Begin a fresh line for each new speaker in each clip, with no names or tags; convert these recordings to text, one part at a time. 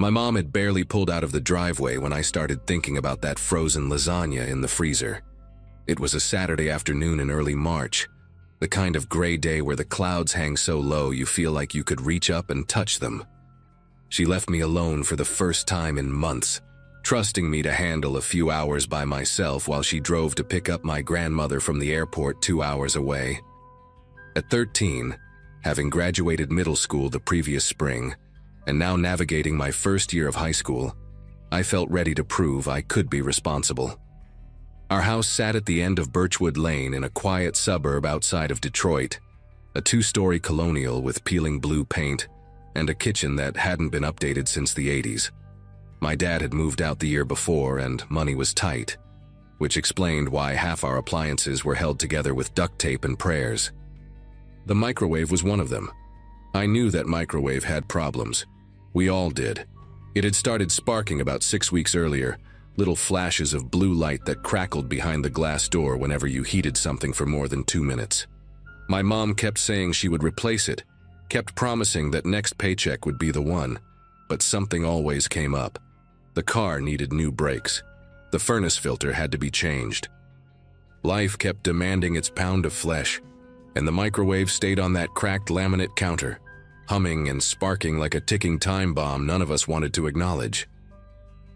My mom had barely pulled out of the driveway when I started thinking about that frozen lasagna in the freezer. It was a Saturday afternoon in early March, the kind of gray day where the clouds hang so low you feel like you could reach up and touch them. She left me alone for the first time in months, trusting me to handle a few hours by myself while she drove to pick up my grandmother from the airport 2 hours away. At 13, having graduated middle school the previous spring, and now navigating my first year of high school, I felt ready to prove I could be responsible. Our house sat at the end of Birchwood Lane in a quiet suburb outside of Detroit, a 2-story colonial with peeling blue paint and a kitchen that hadn't been updated since the 80s. My dad had moved out the year before and money was tight, which explained why half our appliances were held together with duct tape and prayers. The microwave was one of them. I knew that microwave had problems. We all did. It had started sparking about 6 weeks earlier, little flashes of blue light that crackled behind the glass door whenever you heated something for more than 2 minutes. My mom kept saying she would replace it, kept promising that next paycheck would be the one, but something always came up. The car needed new brakes. The furnace filter had to be changed. Life kept demanding its pound of flesh, and the microwave stayed on that cracked laminate counter, humming and sparking like a ticking time bomb none of us wanted to acknowledge.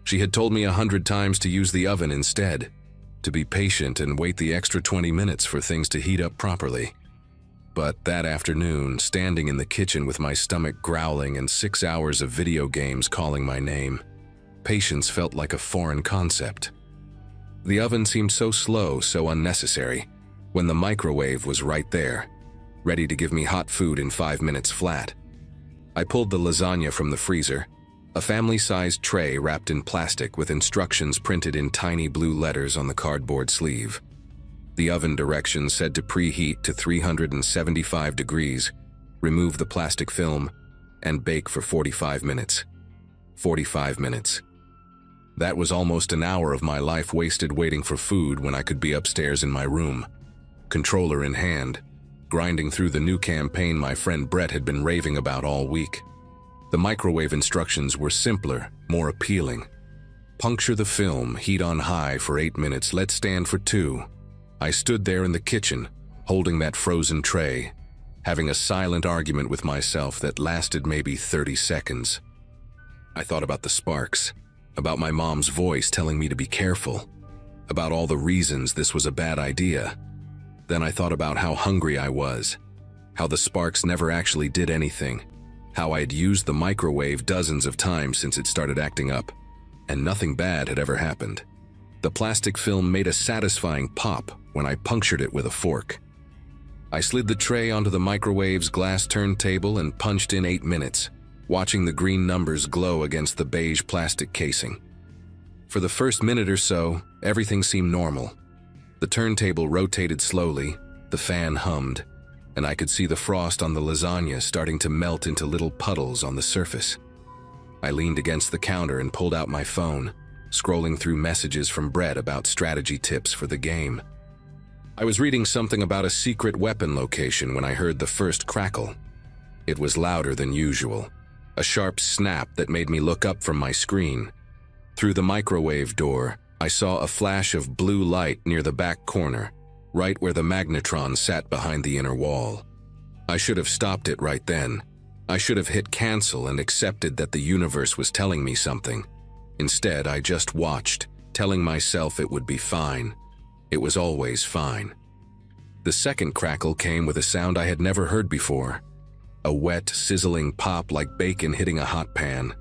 She had told me 100 times to use the oven instead, to be patient and wait the extra 20 minutes for things to heat up properly. But that afternoon, standing in the kitchen with my stomach growling and 6 hours of video games calling my name, patience felt like a foreign concept. The oven seemed so slow, so unnecessary, when the microwave was right there, ready to give me hot food in 5 minutes flat. I pulled the lasagna from the freezer, a family-sized tray wrapped in plastic with instructions printed in tiny blue letters on the cardboard sleeve. The oven directions said to preheat to 375 degrees, remove the plastic film, and bake for 45 minutes. 45 minutes. That was almost an hour of my life wasted waiting for food when I could be upstairs in my room, controller in hand, grinding through the new campaign my friend Brett had been raving about all week. The microwave instructions were simpler, more appealing. Puncture the film, heat on high for 8 minutes, let stand for 2. I stood there in the kitchen, holding that frozen tray, having a silent argument with myself that lasted maybe 30 seconds. I thought about the sparks, about my mom's voice telling me to be careful, about all the reasons this was a bad idea. Then I thought about how hungry I was, how the sparks never actually did anything, how I'd used the microwave dozens of times since it started acting up, and nothing bad had ever happened. The plastic film made a satisfying pop when I punctured it with a fork. I slid the tray onto the microwave's glass turntable and punched in 8 minutes, watching the green numbers glow against the beige plastic casing. For the first minute or so, everything seemed normal. The turntable rotated slowly, the fan hummed, and I could see the frost on the lasagna starting to melt into little puddles on the surface. I leaned against the counter and pulled out my phone, scrolling through messages from Brett about strategy tips for the game. I was reading something about a secret weapon location when I heard the first crackle. It was louder than usual, a sharp snap that made me look up from my screen. Through the microwave door, I saw a flash of blue light near the back corner, right where the magnetron sat behind the inner wall. I should have stopped it right then. I should have hit cancel and accepted that the universe was telling me something. Instead, I just watched, telling myself it would be fine. It was always fine. The second crackle came with a sound I had never heard before. A wet, sizzling pop like bacon hitting a hot pan.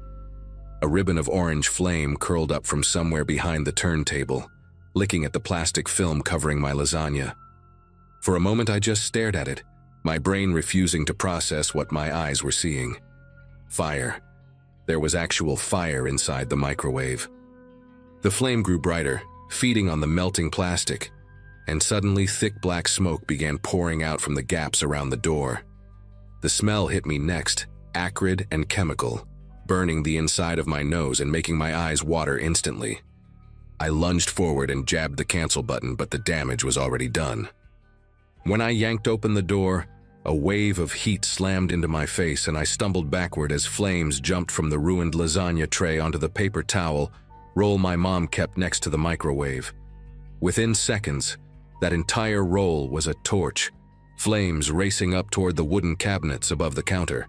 A ribbon of orange flame curled up from somewhere behind the turntable, licking at the plastic film covering my lasagna. For a moment I just stared at it, my brain refusing to process what my eyes were seeing. Fire. There was actual fire inside the microwave. The flame grew brighter, feeding on the melting plastic, and suddenly thick black smoke began pouring out from the gaps around the door. The smell hit me next, acrid and chemical, burning the inside of my nose and making my eyes water instantly. I lunged forward and jabbed the cancel button, but the damage was already done. When I yanked open the door, A wave of heat slammed into my face and I stumbled backward as flames jumped from the ruined lasagna tray onto the paper towel roll my mom kept next to the microwave. Within seconds, that entire roll was a torch, flames racing up toward the wooden cabinets above the counter.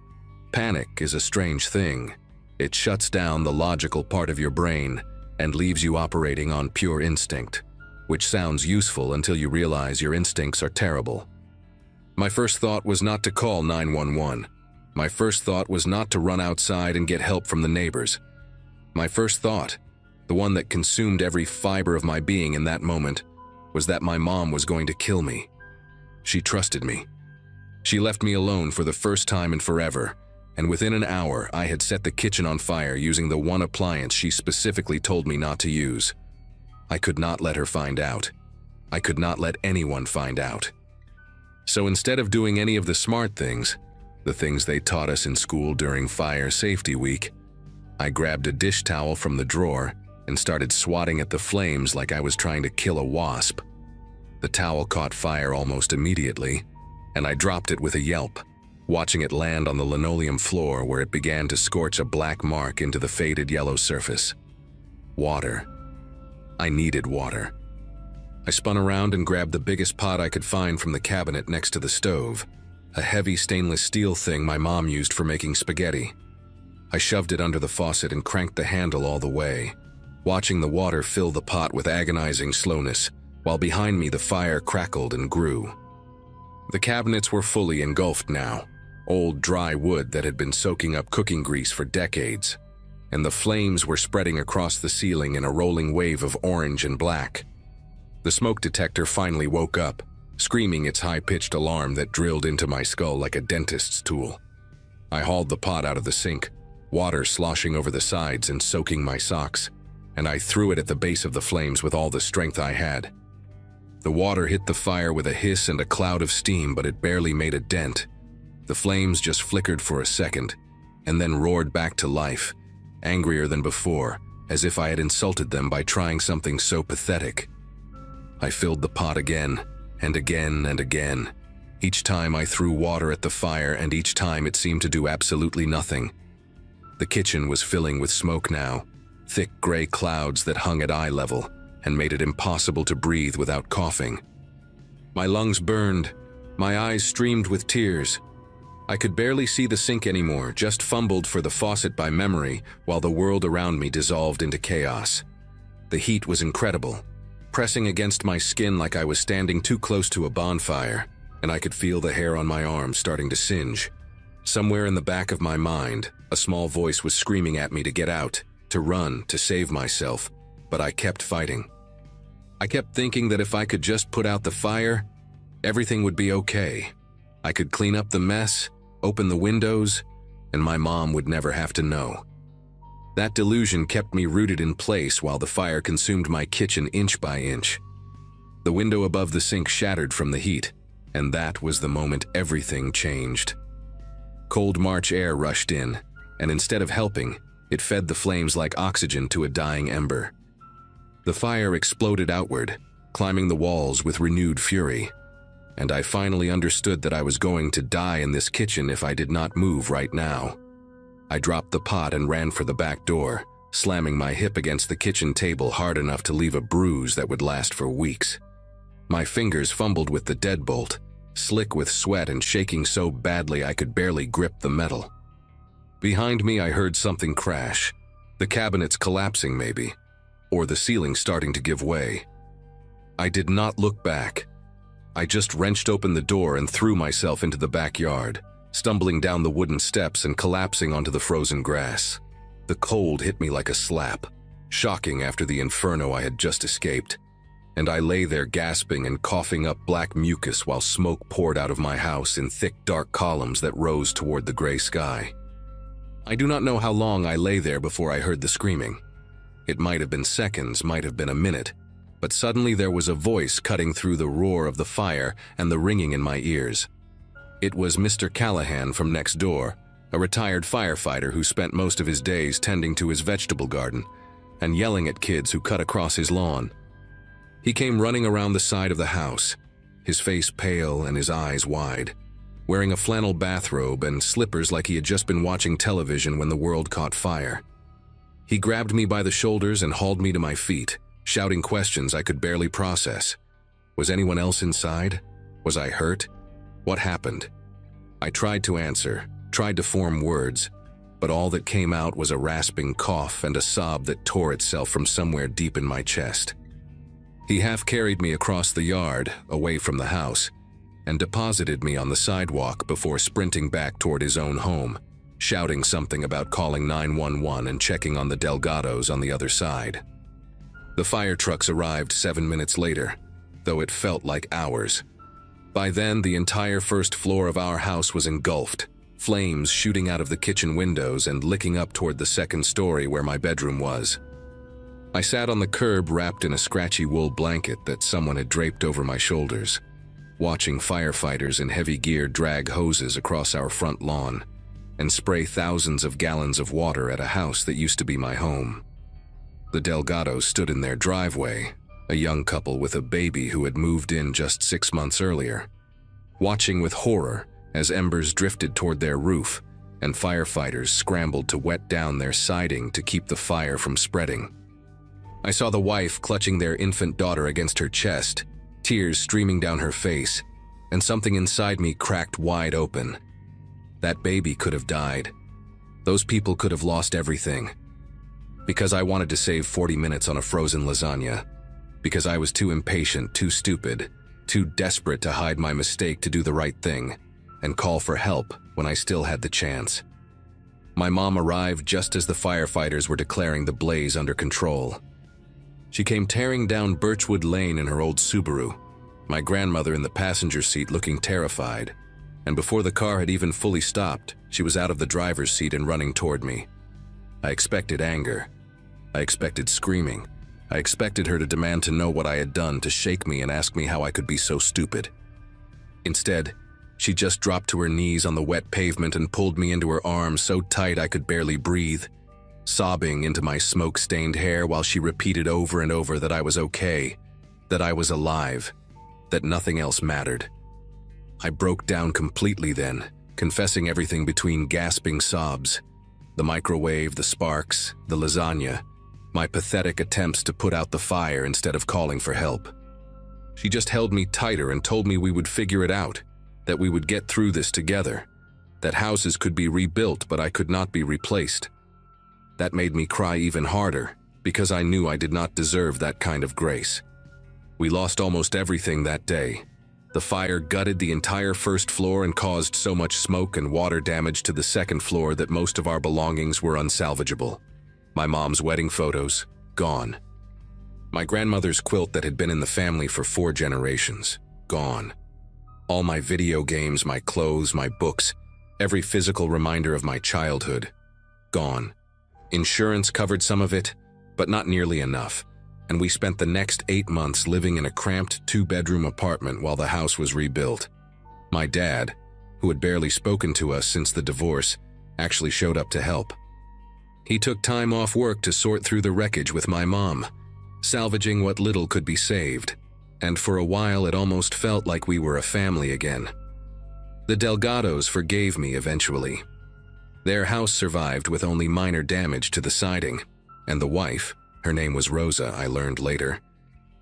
Panic is a strange thing. It shuts down the logical part of your brain and leaves you operating on pure instinct, which sounds useful until you realize your instincts are terrible. My first thought was not to call 911. My first thought was not to run outside and get help from the neighbors. My first thought, the one that consumed every fiber of my being in that moment, was that my mom was going to kill me. She trusted me. She left me alone for the first time in forever, and within an hour I had set the kitchen on fire using the one appliance she specifically told me not to use. I could not let her find out. I could not let anyone find out. So instead of doing any of the smart things, the things they taught us in school during Fire Safety Week, I grabbed a dish towel from the drawer and started swatting at the flames like I was trying to kill a wasp. The towel caught fire almost immediately, and I dropped it with a yelp, watching it land on the linoleum floor where it began to scorch a black mark into the faded yellow surface. Water. I needed water. I spun around and grabbed the biggest pot I could find from the cabinet next to the stove, a heavy stainless steel thing my mom used for making spaghetti. I shoved it under the faucet and cranked the handle all the way, watching the water fill the pot with agonizing slowness, while behind me the fire crackled and grew. The cabinets were fully engulfed now, old dry wood that had been soaking up cooking grease for decades, and the flames were spreading across the ceiling in a rolling wave of orange and black. The smoke detector finally woke up, screaming its high-pitched alarm that drilled into my skull like a dentist's tool. I hauled the pot out of the sink, water sloshing over the sides and soaking my socks, and I threw it at the base of the flames with all the strength I had. The water hit the fire with a hiss and a cloud of steam, but it barely made a dent. The flames just flickered for a second, and then roared back to life, angrier than before, as if I had insulted them by trying something so pathetic. I filled the pot again, and again and again. Each time I threw water at the fire, and each time it seemed to do absolutely nothing. The kitchen was filling with smoke now, thick gray clouds that hung at eye level and made it impossible to breathe without coughing. My lungs burned, my eyes streamed with tears. I could barely see the sink anymore, just fumbled for the faucet by memory while the world around me dissolved into chaos. The heat was incredible, pressing against my skin like I was standing too close to a bonfire, and I could feel the hair on my arms starting to singe. Somewhere in the back of my mind, a small voice was screaming at me to get out, to run, to save myself, but I kept fighting. I kept thinking that if I could just put out the fire, everything would be okay. I could clean up the mess, open the windows, and my mom would never have to know. That delusion kept me rooted in place while the fire consumed my kitchen inch by inch. The window above the sink shattered from the heat, and that was the moment everything changed. Cold March air rushed in, and instead of helping, it fed the flames like oxygen to a dying ember. The fire exploded outward, climbing the walls with renewed fury, and I finally understood that I was going to die in this kitchen if I did not move right now. I dropped the pot and ran for the back door, slamming my hip against the kitchen table hard enough to leave a bruise that would last for weeks. My fingers fumbled with the deadbolt, slick with sweat and shaking so badly I could barely grip the metal. Behind me I heard something crash, the cabinets collapsing maybe, or the ceiling starting to give way. I did not look back. I just wrenched open the door and threw myself into the backyard, stumbling down the wooden steps and collapsing onto the frozen grass. The cold hit me like a slap, shocking after the inferno I had just escaped, and I lay there gasping and coughing up black mucus while smoke poured out of my house in thick dark columns that rose toward the gray sky. I do not know how long I lay there before I heard the screaming. It might have been seconds, might have been a minute, but suddenly there was a voice cutting through the roar of the fire and the ringing in my ears. It was Mr. Callahan from next door, a retired firefighter who spent most of his days tending to his vegetable garden and yelling at kids who cut across his lawn. He came running around the side of the house, his face pale and his eyes wide. wearing a flannel bathrobe and slippers like he had just been watching television when the world caught fire. He grabbed me by the shoulders and hauled me to my feet, shouting questions I could barely process. Was anyone else inside? Was I hurt? What happened? I tried to answer, tried to form words, but all that came out was a rasping cough and a sob that tore itself from somewhere deep in my chest. He half carried me across the yard, away from the house, and deposited me on the sidewalk before sprinting back toward his own home, shouting something about calling 911 and checking on the Delgados on the other side. The fire trucks arrived 7 minutes later, though it felt like hours. By then, the entire first floor of our house was engulfed, flames shooting out of the kitchen windows and licking up toward the second story where my bedroom was. I sat on the curb wrapped in a scratchy wool blanket that someone had draped over my shoulders, watching firefighters in heavy gear drag hoses across our front lawn and spray thousands of gallons of water at a house that used to be my home. The Delgados stood in their driveway, a young couple with a baby who had moved in just 6 months earlier, watching with horror as embers drifted toward their roof and firefighters scrambled to wet down their siding to keep the fire from spreading. I saw the wife clutching their infant daughter against her chest, tears streaming down her face, and something inside me cracked wide open. That baby could have died. Those people could have lost everything. Because I wanted to save 40 minutes on a frozen lasagna. Because I was too impatient, too stupid, too desperate to hide my mistake to do the right thing and call for help when I still had the chance. My mom arrived just as the firefighters were declaring the blaze under control. She came tearing down Birchwood Lane in her old Subaru, my grandmother in the passenger seat looking terrified, and before the car had even fully stopped, she was out of the driver's seat and running toward me. I expected anger. I expected screaming. I expected her to demand to know what I had done, to shake me and ask me how I could be so stupid. Instead, she just dropped to her knees on the wet pavement and pulled me into her arms so tight I could barely breathe, sobbing into my smoke-stained hair while she repeated over and over that I was okay, that I was alive, that nothing else mattered. I broke down completely then, confessing everything between gasping sobs. The microwave, the sparks, the lasagna, my pathetic attempts to put out the fire instead of calling for help. She just held me tighter and told me we would figure it out, that we would get through this together, that houses could be rebuilt but I could not be replaced. That made me cry even harder, because I knew I did not deserve that kind of grace. We lost almost everything that day. The fire gutted the entire first floor and caused so much smoke and water damage to the second floor that most of our belongings were unsalvageable. My mom's wedding photos, gone. My grandmother's quilt that had been in the family for 4 generations, gone. All my video games, my clothes, my books, every physical reminder of my childhood, gone. Insurance covered some of it, but not nearly enough, and we spent the next 8 months living in a cramped 2-bedroom apartment while the house was rebuilt. My dad, who had barely spoken to us since the divorce, actually showed up to help. He took time off work to sort through the wreckage with my mom, salvaging what little could be saved, and for a while it almost felt like we were a family again. The Delgados forgave me eventually. Their house survived with only minor damage to the siding, and the wife, her name was Rosa, I learned later,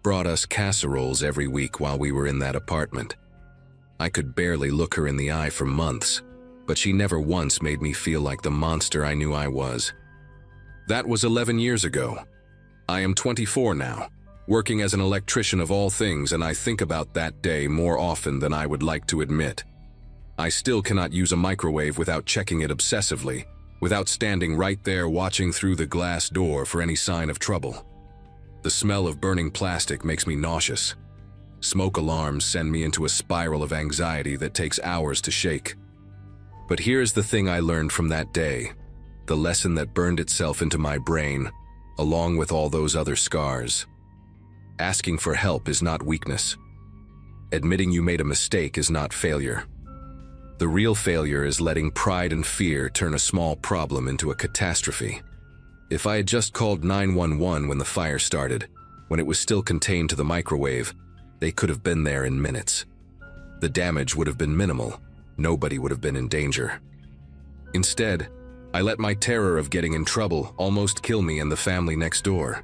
brought us casseroles every week while we were in that apartment. I could barely look her in the eye for months, but she never once made me feel like the monster I knew I was. That was 11 years ago. I am 24 now, working as an electrician of all things, and I think about that day more often than I would like to admit. I still cannot use a microwave without checking it obsessively, without standing right there watching through the glass door for any sign of trouble. The smell of burning plastic makes me nauseous. Smoke alarms send me into a spiral of anxiety that takes hours to shake. But here's the thing I learned from that day, the lesson that burned itself into my brain, along with all those other scars. Asking for help is not weakness. Admitting you made a mistake is not failure. The real failure is letting pride and fear turn a small problem into a catastrophe. If I had just called 911 when the fire started, when it was still contained to the microwave, they could have been there in minutes. The damage would have been minimal, nobody would have been in danger. Instead, I let my terror of getting in trouble almost kill me and the family next door.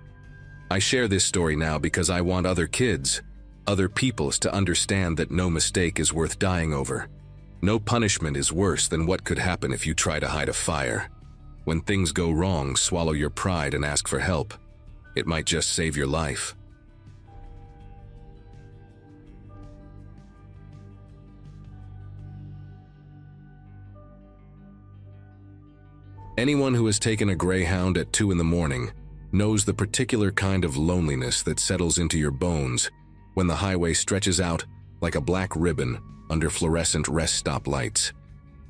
I share this story now because I want other kids, other peoples to understand that no mistake is worth dying over. No punishment is worse than what could happen if you try to hide a fire. When things go wrong, swallow your pride and ask for help. It might just save your life. Anyone who has taken a Greyhound at 2 in the morning knows the particular kind of loneliness that settles into your bones when the highway stretches out like a black ribbon under fluorescent rest stop lights.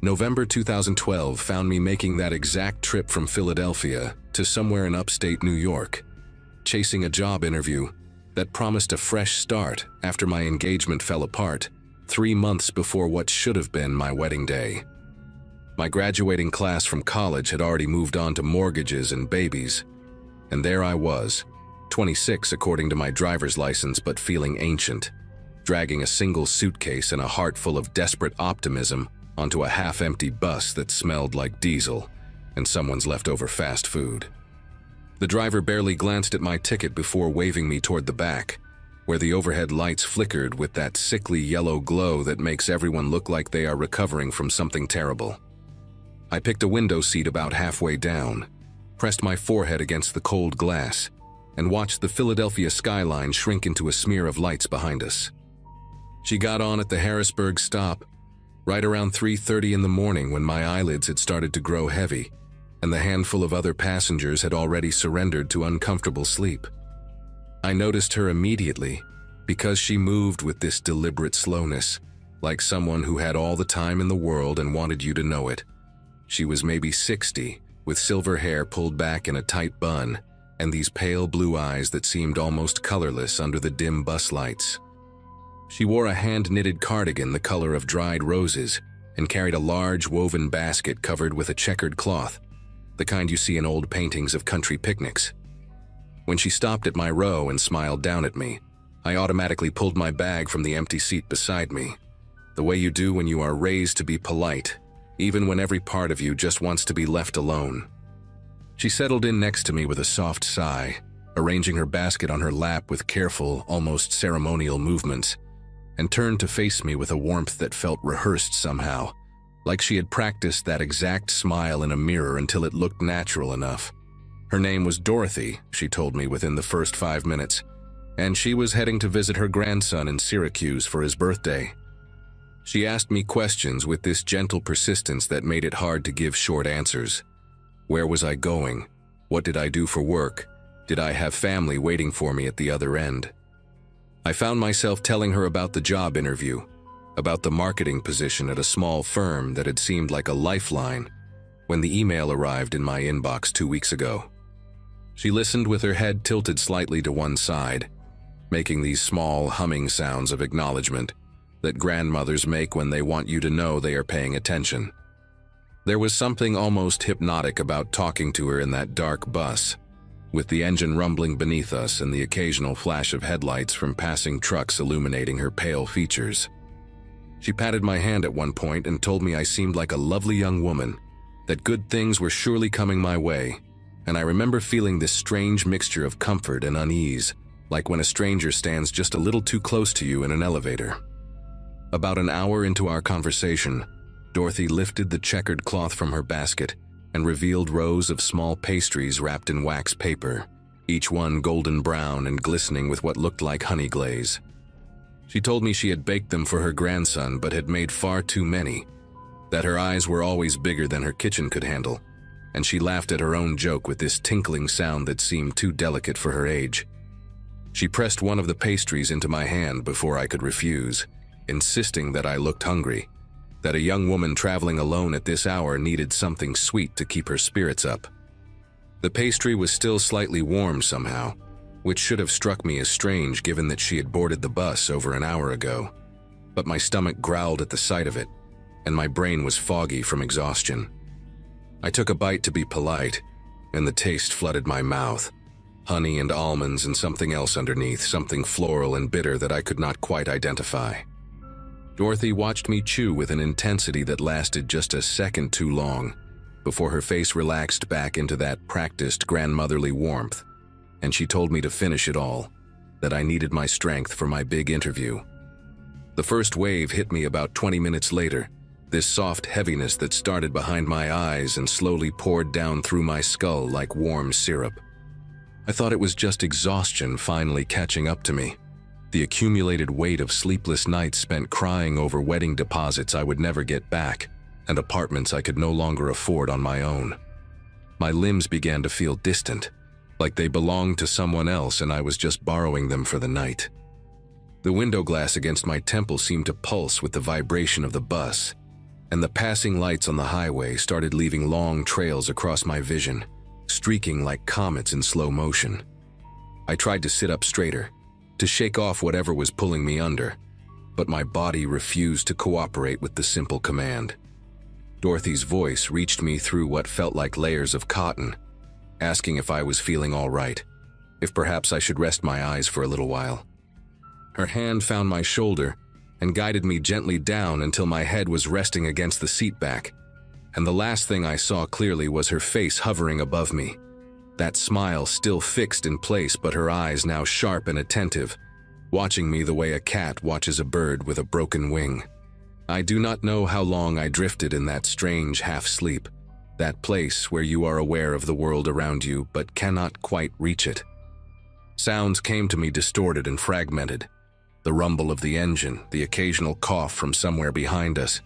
November 2012 found me making that exact trip from Philadelphia to somewhere in upstate New York, chasing a job interview that promised a fresh start after my engagement fell apart 3 months before what should have been my wedding day. My graduating class from college had already moved on to mortgages and babies, and there I was, 26 according to my driver's license but feeling ancient, dragging a single suitcase and a heart full of desperate optimism onto a half-empty bus that smelled like diesel and someone's leftover fast food. The driver barely glanced at my ticket before waving me toward the back, where the overhead lights flickered with that sickly yellow glow that makes everyone look like they are recovering from something terrible. I picked a window seat about halfway down, pressed my forehead against the cold glass, and watched the Philadelphia skyline shrink into a smear of lights behind us. She got on at the Harrisburg stop, right around 3:30 in the morning when my eyelids had started to grow heavy, and the handful of other passengers had already surrendered to uncomfortable sleep. I noticed her immediately because she moved with this deliberate slowness, like someone who had all the time in the world and wanted you to know it. She was maybe 60, with silver hair pulled back in a tight bun, and these pale blue eyes that seemed almost colorless under the dim bus lights. She wore a hand-knitted cardigan the color of dried roses and carried a large woven basket covered with a checkered cloth, the kind you see in old paintings of country picnics. When she stopped at my row and smiled down at me, I automatically pulled my bag from the empty seat beside me, the way you do when you are raised to be polite, even when every part of you just wants to be left alone. She settled in next to me with a soft sigh, arranging her basket on her lap with careful, almost ceremonial movements, and turned to face me with a warmth that felt rehearsed somehow, like she had practiced that exact smile in a mirror until it looked natural enough. Her name was Dorothy, she told me within the first 5 minutes, and she was heading to visit her grandson in Syracuse for his birthday. She asked me questions with this gentle persistence that made it hard to give short answers. Where was I going? What did I do for work? Did I have family waiting for me at the other end? I found myself telling her about the job interview, about the marketing position at a small firm that had seemed like a lifeline when the email arrived in my inbox 2 weeks ago. She listened with her head tilted slightly to one side, making these small humming sounds of acknowledgement that grandmothers make when they want you to know they are paying attention. There was something almost hypnotic about talking to her in that dark bus, with the engine rumbling beneath us and the occasional flash of headlights from passing trucks illuminating her pale features. She patted my hand at one point and told me I seemed like a lovely young woman, that good things were surely coming my way, and I remember feeling this strange mixture of comfort and unease, like when a stranger stands just a little too close to you in an elevator. About an hour into our conversation, Dorothy lifted the checkered cloth from her basket and revealed rows of small pastries wrapped in wax paper, each one golden brown and glistening with what looked like honey glaze. She told me she had baked them for her grandson but had made far too many, that her eyes were always bigger than her kitchen could handle, and she laughed at her own joke with this tinkling sound that seemed too delicate for her age. She pressed one of the pastries into my hand before I could refuse, insisting that I looked hungry, that a young woman traveling alone at this hour needed something sweet to keep her spirits up. The pastry was still slightly warm somehow, which should have struck me as strange given that she had boarded the bus over an hour ago, but my stomach growled at the sight of it, and my brain was foggy from exhaustion. I took a bite to be polite, and the taste flooded my mouth. Honey and almonds and something else underneath, something floral and bitter that I could not quite identify. Dorothy watched me chew with an intensity that lasted just a second too long, before her face relaxed back into that practiced grandmotherly warmth, and she told me to finish it all, that I needed my strength for my big interview. The first wave hit me about 20 minutes later, this soft heaviness that started behind my eyes and slowly poured down through my skull like warm syrup. I thought it was just exhaustion finally catching up to me, the accumulated weight of sleepless nights spent crying over wedding deposits I would never get back, and apartments I could no longer afford on my own. My limbs began to feel distant, like they belonged to someone else and I was just borrowing them for the night. The window glass against my temple seemed to pulse with the vibration of the bus, and the passing lights on the highway started leaving long trails across my vision, streaking like comets in slow motion. I tried to sit up straighter, to shake off whatever was pulling me under, but my body refused to cooperate with the simple command. Dorothy's voice reached me through what felt like layers of cotton, asking if I was feeling all right, if perhaps I should rest my eyes for a little while. Her hand found my shoulder and guided me gently down until my head was resting against the seat back, and the last thing I saw clearly was her face hovering above me, that smile still fixed in place but her eyes now sharp and attentive, watching me the way a cat watches a bird with a broken wing. I do not know how long I drifted in that strange half-sleep, that place where you are aware of the world around you but cannot quite reach it. Sounds came to me distorted and fragmented, the rumble of the engine, the occasional cough from somewhere behind us,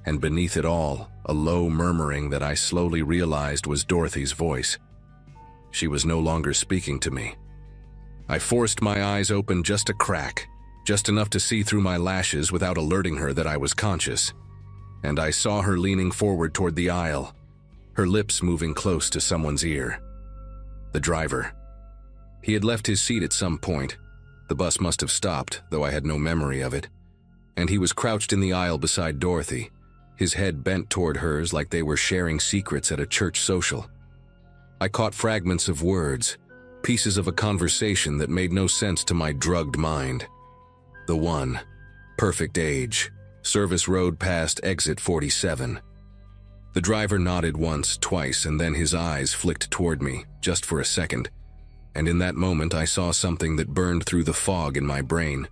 and beneath it all, a low murmuring that I slowly realized was Dorothy's voice. She was no longer speaking to me. I forced my eyes open just a crack, just enough to see through my lashes without alerting her that I was conscious, and I saw her leaning forward toward the aisle, her lips moving close to someone's ear. The driver. He had left his seat at some point. The bus must have stopped, though I had no memory of it, and he was crouched in the aisle beside Dorothy, his head bent toward hers like they were sharing secrets at a church social. I caught fragments of words, pieces of a conversation that made no sense to my drugged mind. The one, perfect age, service road past exit 47. The driver nodded once, twice, and then his eyes flicked toward me, just for a second, and in that moment I saw something that burned through the fog in my brain.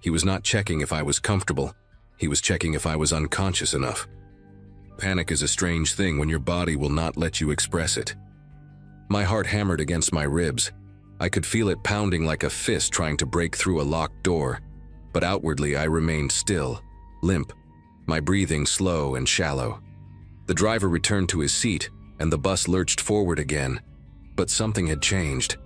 He was not checking if I was comfortable, he was checking if I was unconscious enough. Panic is a strange thing when your body will not let you express it. My heart hammered against my ribs. I could feel it pounding like a fist trying to break through a locked door, but outwardly I remained still, limp, my breathing slow and shallow. The driver returned to his seat, and the bus lurched forward again, but something had changed.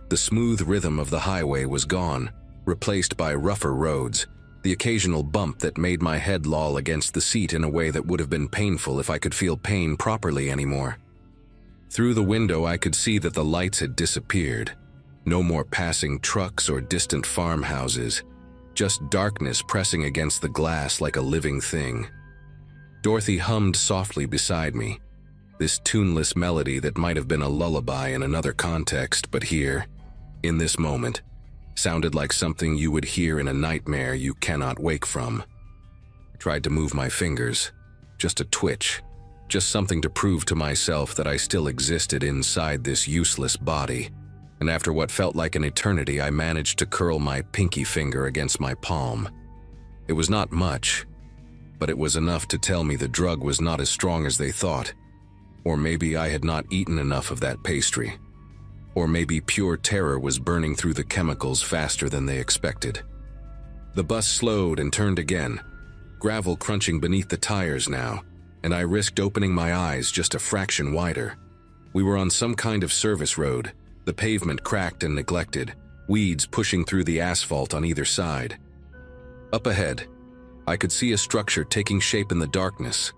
The smooth rhythm of the highway was gone, replaced by rougher roads, the occasional bump that made my head loll against the seat in a way that would have been painful if I could feel pain properly anymore. Through the window I could see that the lights had disappeared. No more passing trucks or distant farmhouses, just darkness pressing against the glass like a living thing. Dorothy hummed softly beside me, this tuneless melody that might have been a lullaby in another context, but here, in this moment, sounded like something you would hear in a nightmare you cannot wake from. I tried to move my fingers, just a twitch, just something to prove to myself that I still existed inside this useless body, and after what felt like an eternity I managed to curl my pinky finger against my palm. It was not much, but it was enough to tell me the drug was not as strong as they thought, or maybe I had not eaten enough of that pastry. Or maybe pure terror was burning through the chemicals faster than they expected. The bus slowed and turned again, gravel crunching beneath the tires now, and I risked opening my eyes just a fraction wider. We were on some kind of service road, the pavement cracked and neglected, weeds pushing through the asphalt on either side. Up ahead, I could see a structure taking shape in the darkness,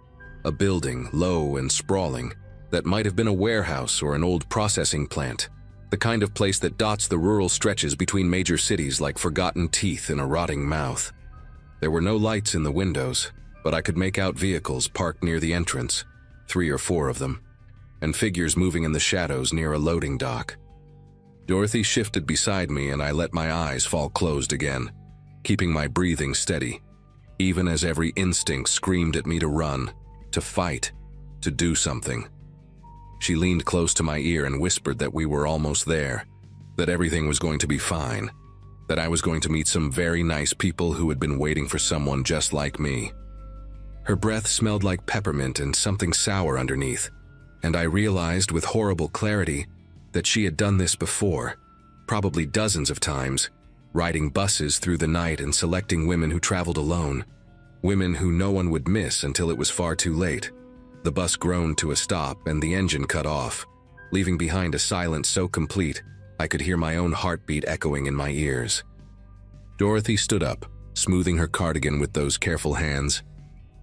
a building, low and sprawling, that might have been a warehouse or an old processing plant, the kind of place that dots the rural stretches between major cities like forgotten teeth in a rotting mouth. There were no lights in the windows, but I could make out vehicles parked near the entrance, 3 or 4 of them, and figures moving in the shadows near a loading dock. Dorothy shifted beside me and I let my eyes fall closed again, keeping my breathing steady, even as every instinct screamed at me to run, to fight, to do something. She leaned close to my ear and whispered that we were almost there, that everything was going to be fine, that I was going to meet some very nice people who had been waiting for someone just like me. Her breath smelled like peppermint and something sour underneath, and I realized with horrible clarity that she had done this before, probably dozens of times, riding buses through the night and selecting women who traveled alone, women who no one would miss until it was far too late. The bus groaned to a stop and the engine cut off, leaving behind a silence so complete I could hear my own heartbeat echoing in my ears. Dorothy stood up, smoothing her cardigan with those careful hands,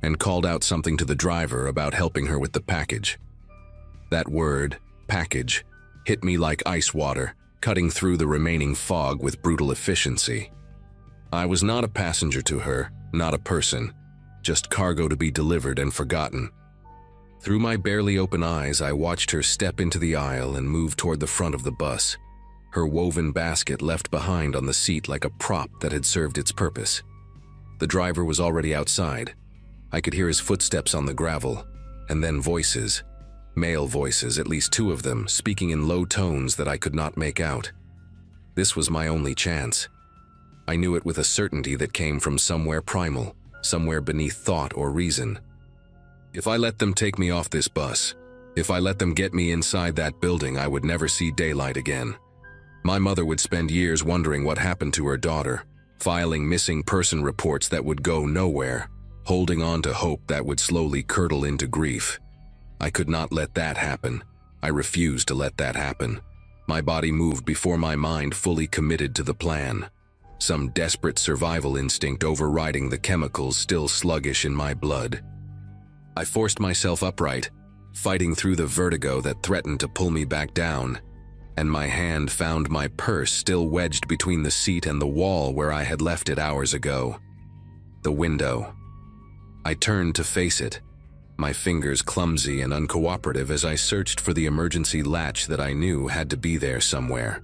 and called out something to the driver about helping her with the package. That word, package, hit me like ice water, cutting through the remaining fog with brutal efficiency. I was not a passenger to her, not a person, just cargo to be delivered and forgotten. Through my barely open eyes, I watched her step into the aisle and move toward the front of the bus, her woven basket left behind on the seat like a prop that had served its purpose. The driver was already outside. I could hear his footsteps on the gravel, and then voices. Male voices, at least two of them, speaking in low tones that I could not make out. This was my only chance. I knew it with a certainty that came from somewhere primal, somewhere beneath thought or reason. If I let them take me off this bus, if I let them get me inside that building, I would never see daylight again. My mother would spend years wondering what happened to her daughter, filing missing person reports that would go nowhere, holding on to hope that would slowly curdle into grief. I could not let that happen. I refused to let that happen. My body moved before my mind fully committed to the plan. Some desperate survival instinct overriding the chemicals still sluggish in my blood. I forced myself upright, fighting through the vertigo that threatened to pull me back down, and my hand found my purse still wedged between the seat and the wall where I had left it hours ago. The window. I turned to face it, my fingers clumsy and uncooperative as I searched for the emergency latch that I knew had to be there somewhere.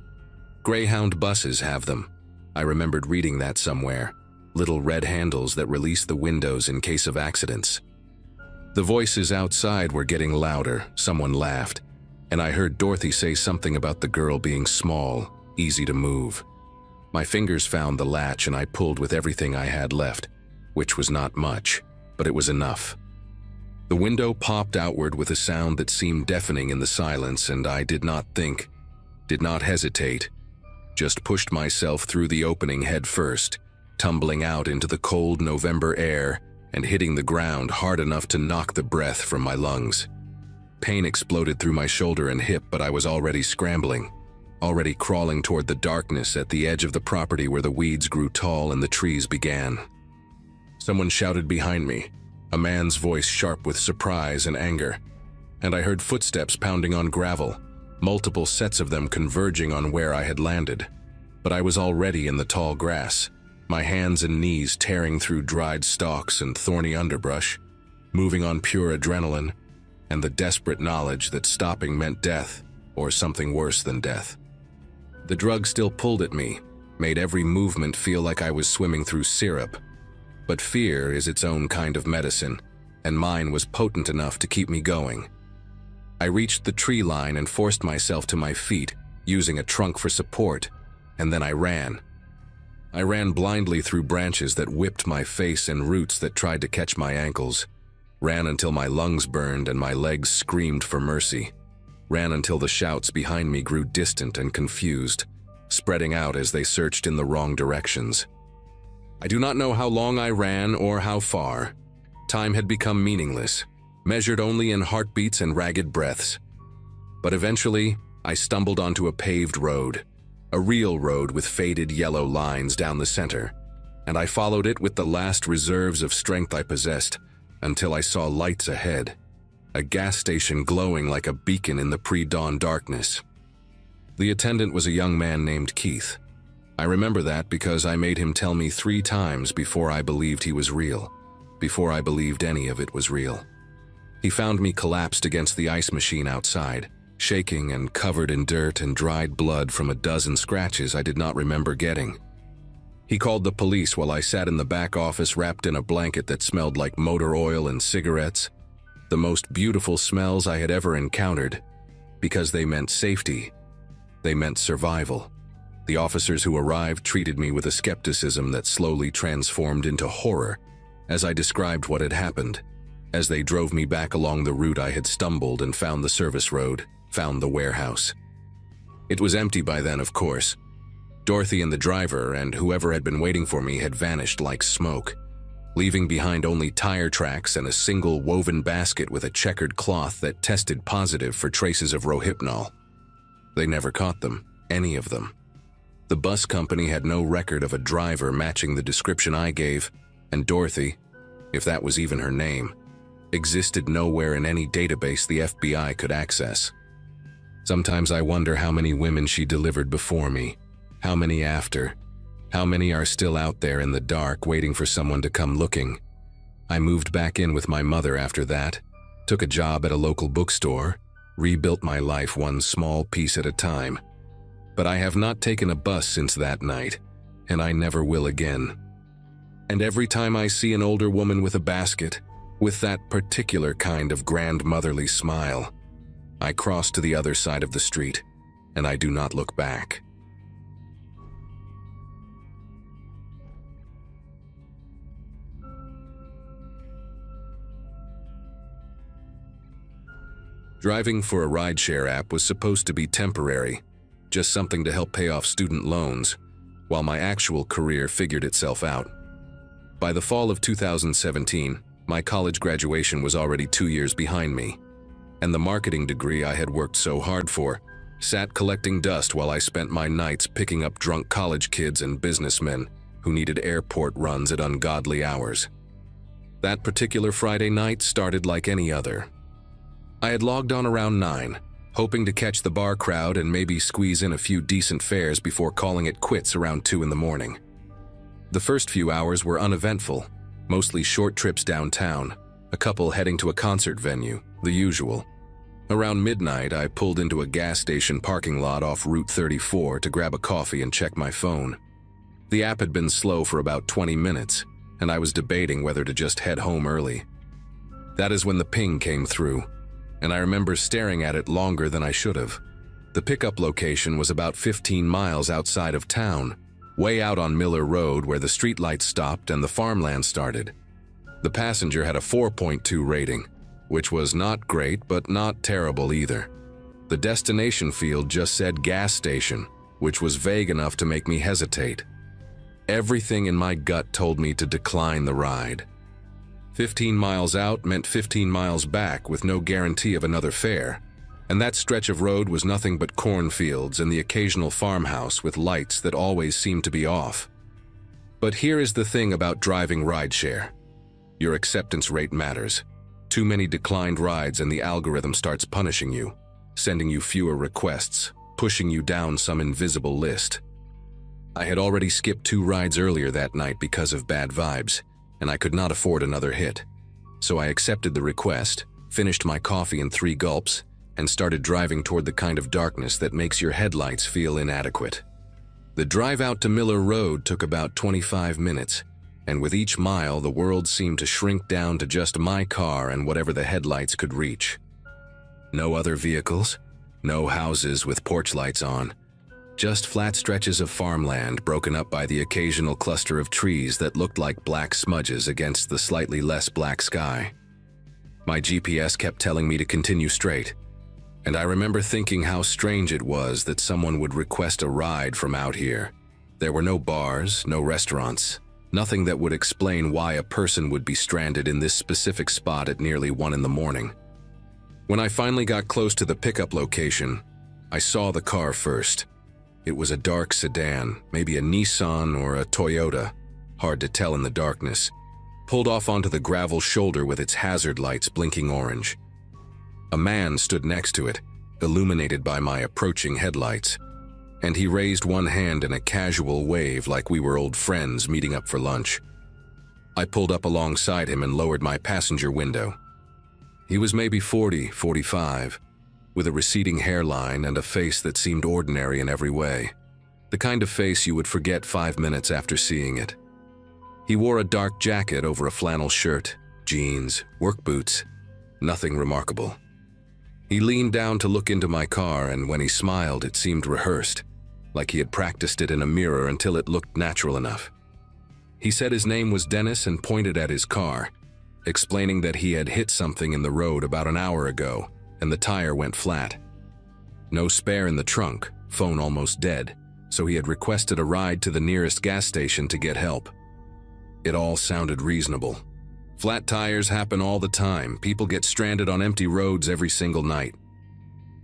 Greyhound buses have them. I remembered reading that somewhere. Little red handles that release the windows in case of accidents. The voices outside were getting louder. Someone laughed, and I heard Dorothy say something about the girl being small, easy to move. My fingers found the latch and I pulled with everything I had left, which was not much, but it was enough. The window popped outward with a sound that seemed deafening in the silence, and I did not think, did not hesitate, just pushed myself through the opening head first, tumbling out into the cold November air and hitting the ground hard enough to knock the breath from my lungs. Pain exploded through my shoulder and hip, but I was already scrambling, already crawling toward the darkness at the edge of the property where the weeds grew tall and the trees began. Someone shouted behind me, a man's voice sharp with surprise and anger, and I heard footsteps pounding on gravel, multiple sets of them converging on where I had landed. But I was already in the tall grass, my hands and knees tearing through dried stalks and thorny underbrush, moving on pure adrenaline, and the desperate knowledge that stopping meant death, or something worse than death. The drug still pulled at me, made every movement feel like I was swimming through syrup. But fear is its own kind of medicine, and mine was potent enough to keep me going. I reached the tree line and forced myself to my feet, using a trunk for support, and then I ran. I ran blindly through branches that whipped my face and roots that tried to catch my ankles. Ran until my lungs burned and my legs screamed for mercy. Ran until the shouts behind me grew distant and confused, spreading out as they searched in the wrong directions. I do not know how long I ran or how far. Time had become meaningless, measured only in heartbeats and ragged breaths. But eventually, I stumbled onto a paved road, a real road with faded yellow lines down the center, and I followed it with the last reserves of strength I possessed until I saw lights ahead, a gas station glowing like a beacon in the pre-dawn darkness. The attendant was a young man named Keith. I remember that because I made him tell me 3 times before I believed he was real, before I believed any of it was real. He found me collapsed against the ice machine outside, shaking and covered in dirt and dried blood from a dozen scratches I did not remember getting. He called the police while I sat in the back office wrapped in a blanket that smelled like motor oil and cigarettes. The most beautiful smells I had ever encountered, because they meant safety. They meant survival. The officers who arrived treated me with a skepticism that slowly transformed into horror as I described what had happened. As they drove me back along the route I had stumbled and found the service road, found the warehouse. It was empty by then, of course. Dorothy and the driver and whoever had been waiting for me had vanished like smoke, leaving behind only tire tracks and a single woven basket with a checkered cloth that tested positive for traces of Rohypnol. They never caught them, any of them. The bus company had no record of a driver matching the description I gave, and Dorothy, if that was even her name, existed nowhere in any database the FBI could access. Sometimes I wonder how many women she delivered before me, how many after, how many are still out there in the dark waiting for someone to come looking. I moved back in with my mother after that, took a job at a local bookstore, rebuilt my life one small piece at a time. But I have not taken a bus since that night, and I never will again. And every time I see an older woman with a basket, with that particular kind of grandmotherly smile, I cross to the other side of the street, and I do not look back. Driving for a rideshare app was supposed to be temporary, just something to help pay off student loans, while my actual career figured itself out. By the fall of 2017, my college graduation was already 2 years behind me, and the marketing degree I had worked so hard for sat collecting dust while I spent my nights picking up drunk college kids and businessmen who needed airport runs at ungodly hours. That particular Friday night started like any other. I had logged on around 9, hoping to catch the bar crowd and maybe squeeze in a few decent fares before calling it quits around 2 in the morning. The first few hours were uneventful, mostly short trips downtown, a couple heading to a concert venue, the usual. Around midnight, I pulled into a gas station parking lot off Route 34 to grab a coffee and check my phone. The app had been slow for about 20 minutes, and I was debating whether to just head home early. That is when the ping came through, and I remember staring at it longer than I should have. The pickup location was about 15 miles outside of town, way out on Miller Road where the streetlights stopped and the farmland started. The passenger had a 4.2 rating, which was not great but not terrible either. The destination field just said gas station, which was vague enough to make me hesitate. Everything in my gut told me to decline the ride. 15 miles out meant 15 miles back with no guarantee of another fare, and that stretch of road was nothing but cornfields and the occasional farmhouse with lights that always seemed to be off. But here is the thing about driving rideshare. Your acceptance rate matters. Too many declined rides and the algorithm starts punishing you, sending you fewer requests, pushing you down some invisible list. I had already skipped 2 rides earlier that night because of bad vibes, and I could not afford another hit. So I accepted the request, finished my coffee in 3 gulps, and started driving toward the kind of darkness that makes your headlights feel inadequate. The drive out to Miller Road took about 25 minutes, and with each mile the world seemed to shrink down to just my car and whatever the headlights could reach. No other vehicles, no houses with porch lights on, just flat stretches of farmland broken up by the occasional cluster of trees that looked like black smudges against the slightly less black sky. My GPS kept telling me to continue straight, and I remember thinking how strange it was that someone would request a ride from out here. There were no bars, no restaurants, nothing that would explain why a person would be stranded in this specific spot at nearly 1 in the morning. When I finally got close to the pickup location, I saw the car first. It was a dark sedan, maybe a Nissan or a Toyota, hard to tell in the darkness, pulled off onto the gravel shoulder with its hazard lights blinking orange. A man stood next to it, illuminated by my approaching headlights, and he raised one hand in a casual wave like we were old friends meeting up for lunch. I pulled up alongside him and lowered my passenger window. He was maybe 40, 45, with a receding hairline and a face that seemed ordinary in every way. The kind of face you would forget 5 minutes after seeing it. He wore a dark jacket over a flannel shirt, jeans, work boots. Nothing remarkable. He leaned down to look into my car, and when he smiled, it seemed rehearsed, like he had practiced it in a mirror until it looked natural enough. He said his name was Dennis and pointed at his car, explaining that he had hit something in the road about an hour ago, and the tire went flat. No spare in the trunk, phone almost dead, so he had requested a ride to the nearest gas station to get help. It all sounded reasonable. Flat tires happen all the time. People get stranded on empty roads every single night.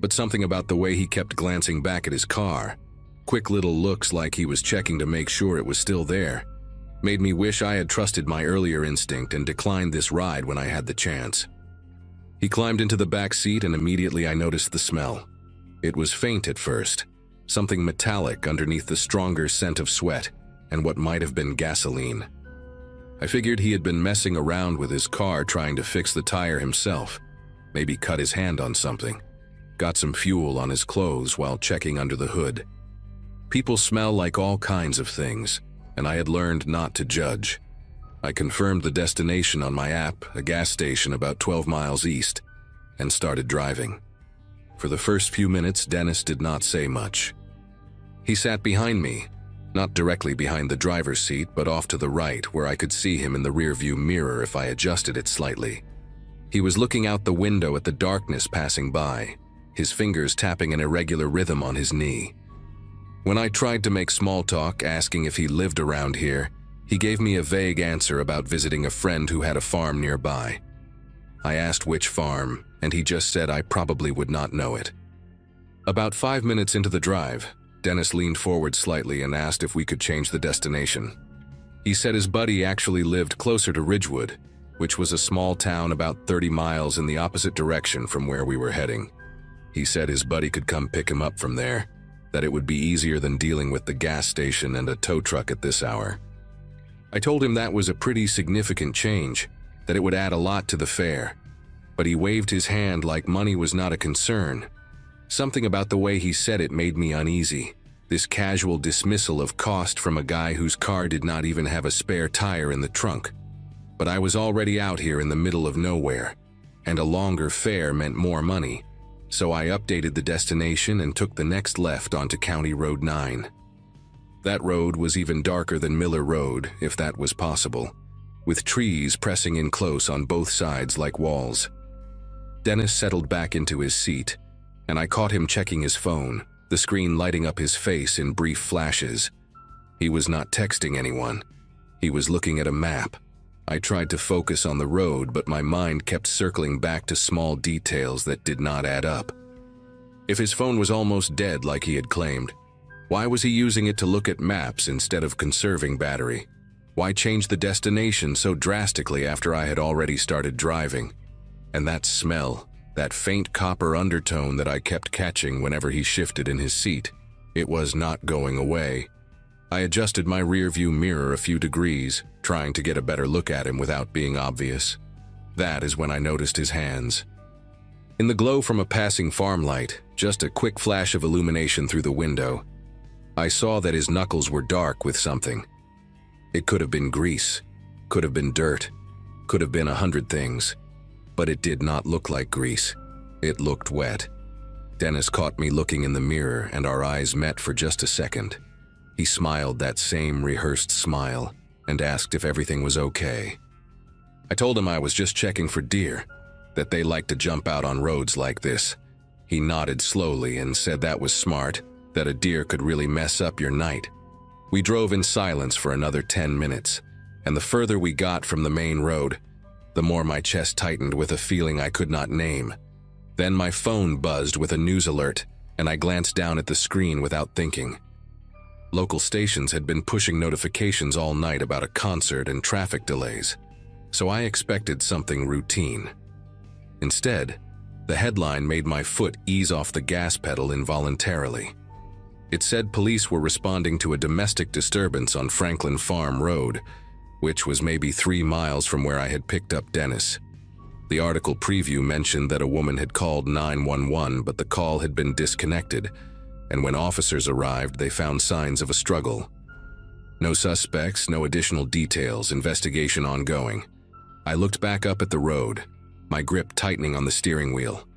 But something about the way he kept glancing back at his car, quick little looks like he was checking to make sure it was still there, made me wish I had trusted my earlier instinct and declined this ride when I had the chance. He climbed into the back seat, and immediately I noticed the smell. It was faint at first, something metallic underneath the stronger scent of sweat and what might have been gasoline. I figured he had been messing around with his car trying to fix the tire himself, maybe cut his hand on something, got some fuel on his clothes while checking under the hood. People smell like all kinds of things, and I had learned not to judge. I confirmed the destination on my app, a gas station about 12 miles east, and started driving. For the first few minutes, Dennis did not say much. He sat behind me, not directly behind the driver's seat, but off to the right where I could see him in the rearview mirror if I adjusted it slightly. He was looking out the window at the darkness passing by, his fingers tapping an irregular rhythm on his knee. When I tried to make small talk, asking if he lived around here, he gave me a vague answer about visiting a friend who had a farm nearby. I asked which farm, and he just said I probably would not know it. About 5 minutes into the drive, Dennis leaned forward slightly and asked if we could change the destination. He said his buddy actually lived closer to Ridgewood, which was a small town about 30 miles in the opposite direction from where we were heading. He said his buddy could come pick him up from there, that it would be easier than dealing with the gas station and a tow truck at this hour. I told him that was a pretty significant change, that it would add a lot to the fare, but he waved his hand like money was not a concern. Something about the way he said it made me uneasy, this casual dismissal of cost from a guy whose car did not even have a spare tire in the trunk. But I was already out here in the middle of nowhere, and a longer fare meant more money, so I updated the destination and took the next left onto County Road 9. That road was even darker than Miller Road, if that was possible, with trees pressing in close on both sides like walls. Dennis settled back into his seat, and I caught him checking his phone, the screen lighting up his face in brief flashes. He was not texting anyone. He was looking at a map. I tried to focus on the road, but my mind kept circling back to small details that did not add up. If his phone was almost dead like he had claimed, why was he using it to look at maps instead of conserving battery? Why change the destination so drastically after I had already started driving? And that smell, that faint copper undertone that I kept catching whenever he shifted in his seat, it was not going away. I adjusted my rearview mirror a few degrees, trying to get a better look at him without being obvious. That is when I noticed his hands. In the glow from a passing farm light, just a quick flash of illumination through the window, I saw that his knuckles were dark with something. It could have been grease, could have been dirt, could have been 100 things, but it did not look like grease. It looked wet. Dennis caught me looking in the mirror, and our eyes met for just a second. He smiled that same rehearsed smile and asked if everything was okay. I told him I was just checking for deer, that they like to jump out on roads like this. He nodded slowly and said that was smart, that a deer could really mess up your night. We drove in silence for another 10 minutes, and the further we got from the main road, the more my chest tightened with a feeling I could not name. Then my phone buzzed with a news alert, and I glanced down at the screen without thinking. Local stations had been pushing notifications all night about a concert and traffic delays, so I expected something routine. Instead, the headline made my foot ease off the gas pedal involuntarily. It said police were responding to a domestic disturbance on Franklin Farm Road, which was maybe 3 miles from where I had picked up Dennis. The article preview mentioned that a woman had called 911, but the call had been disconnected, and when officers arrived, they found signs of a struggle. No suspects, no additional details, investigation ongoing. I looked back up at the road, my grip tightening on the steering wheel.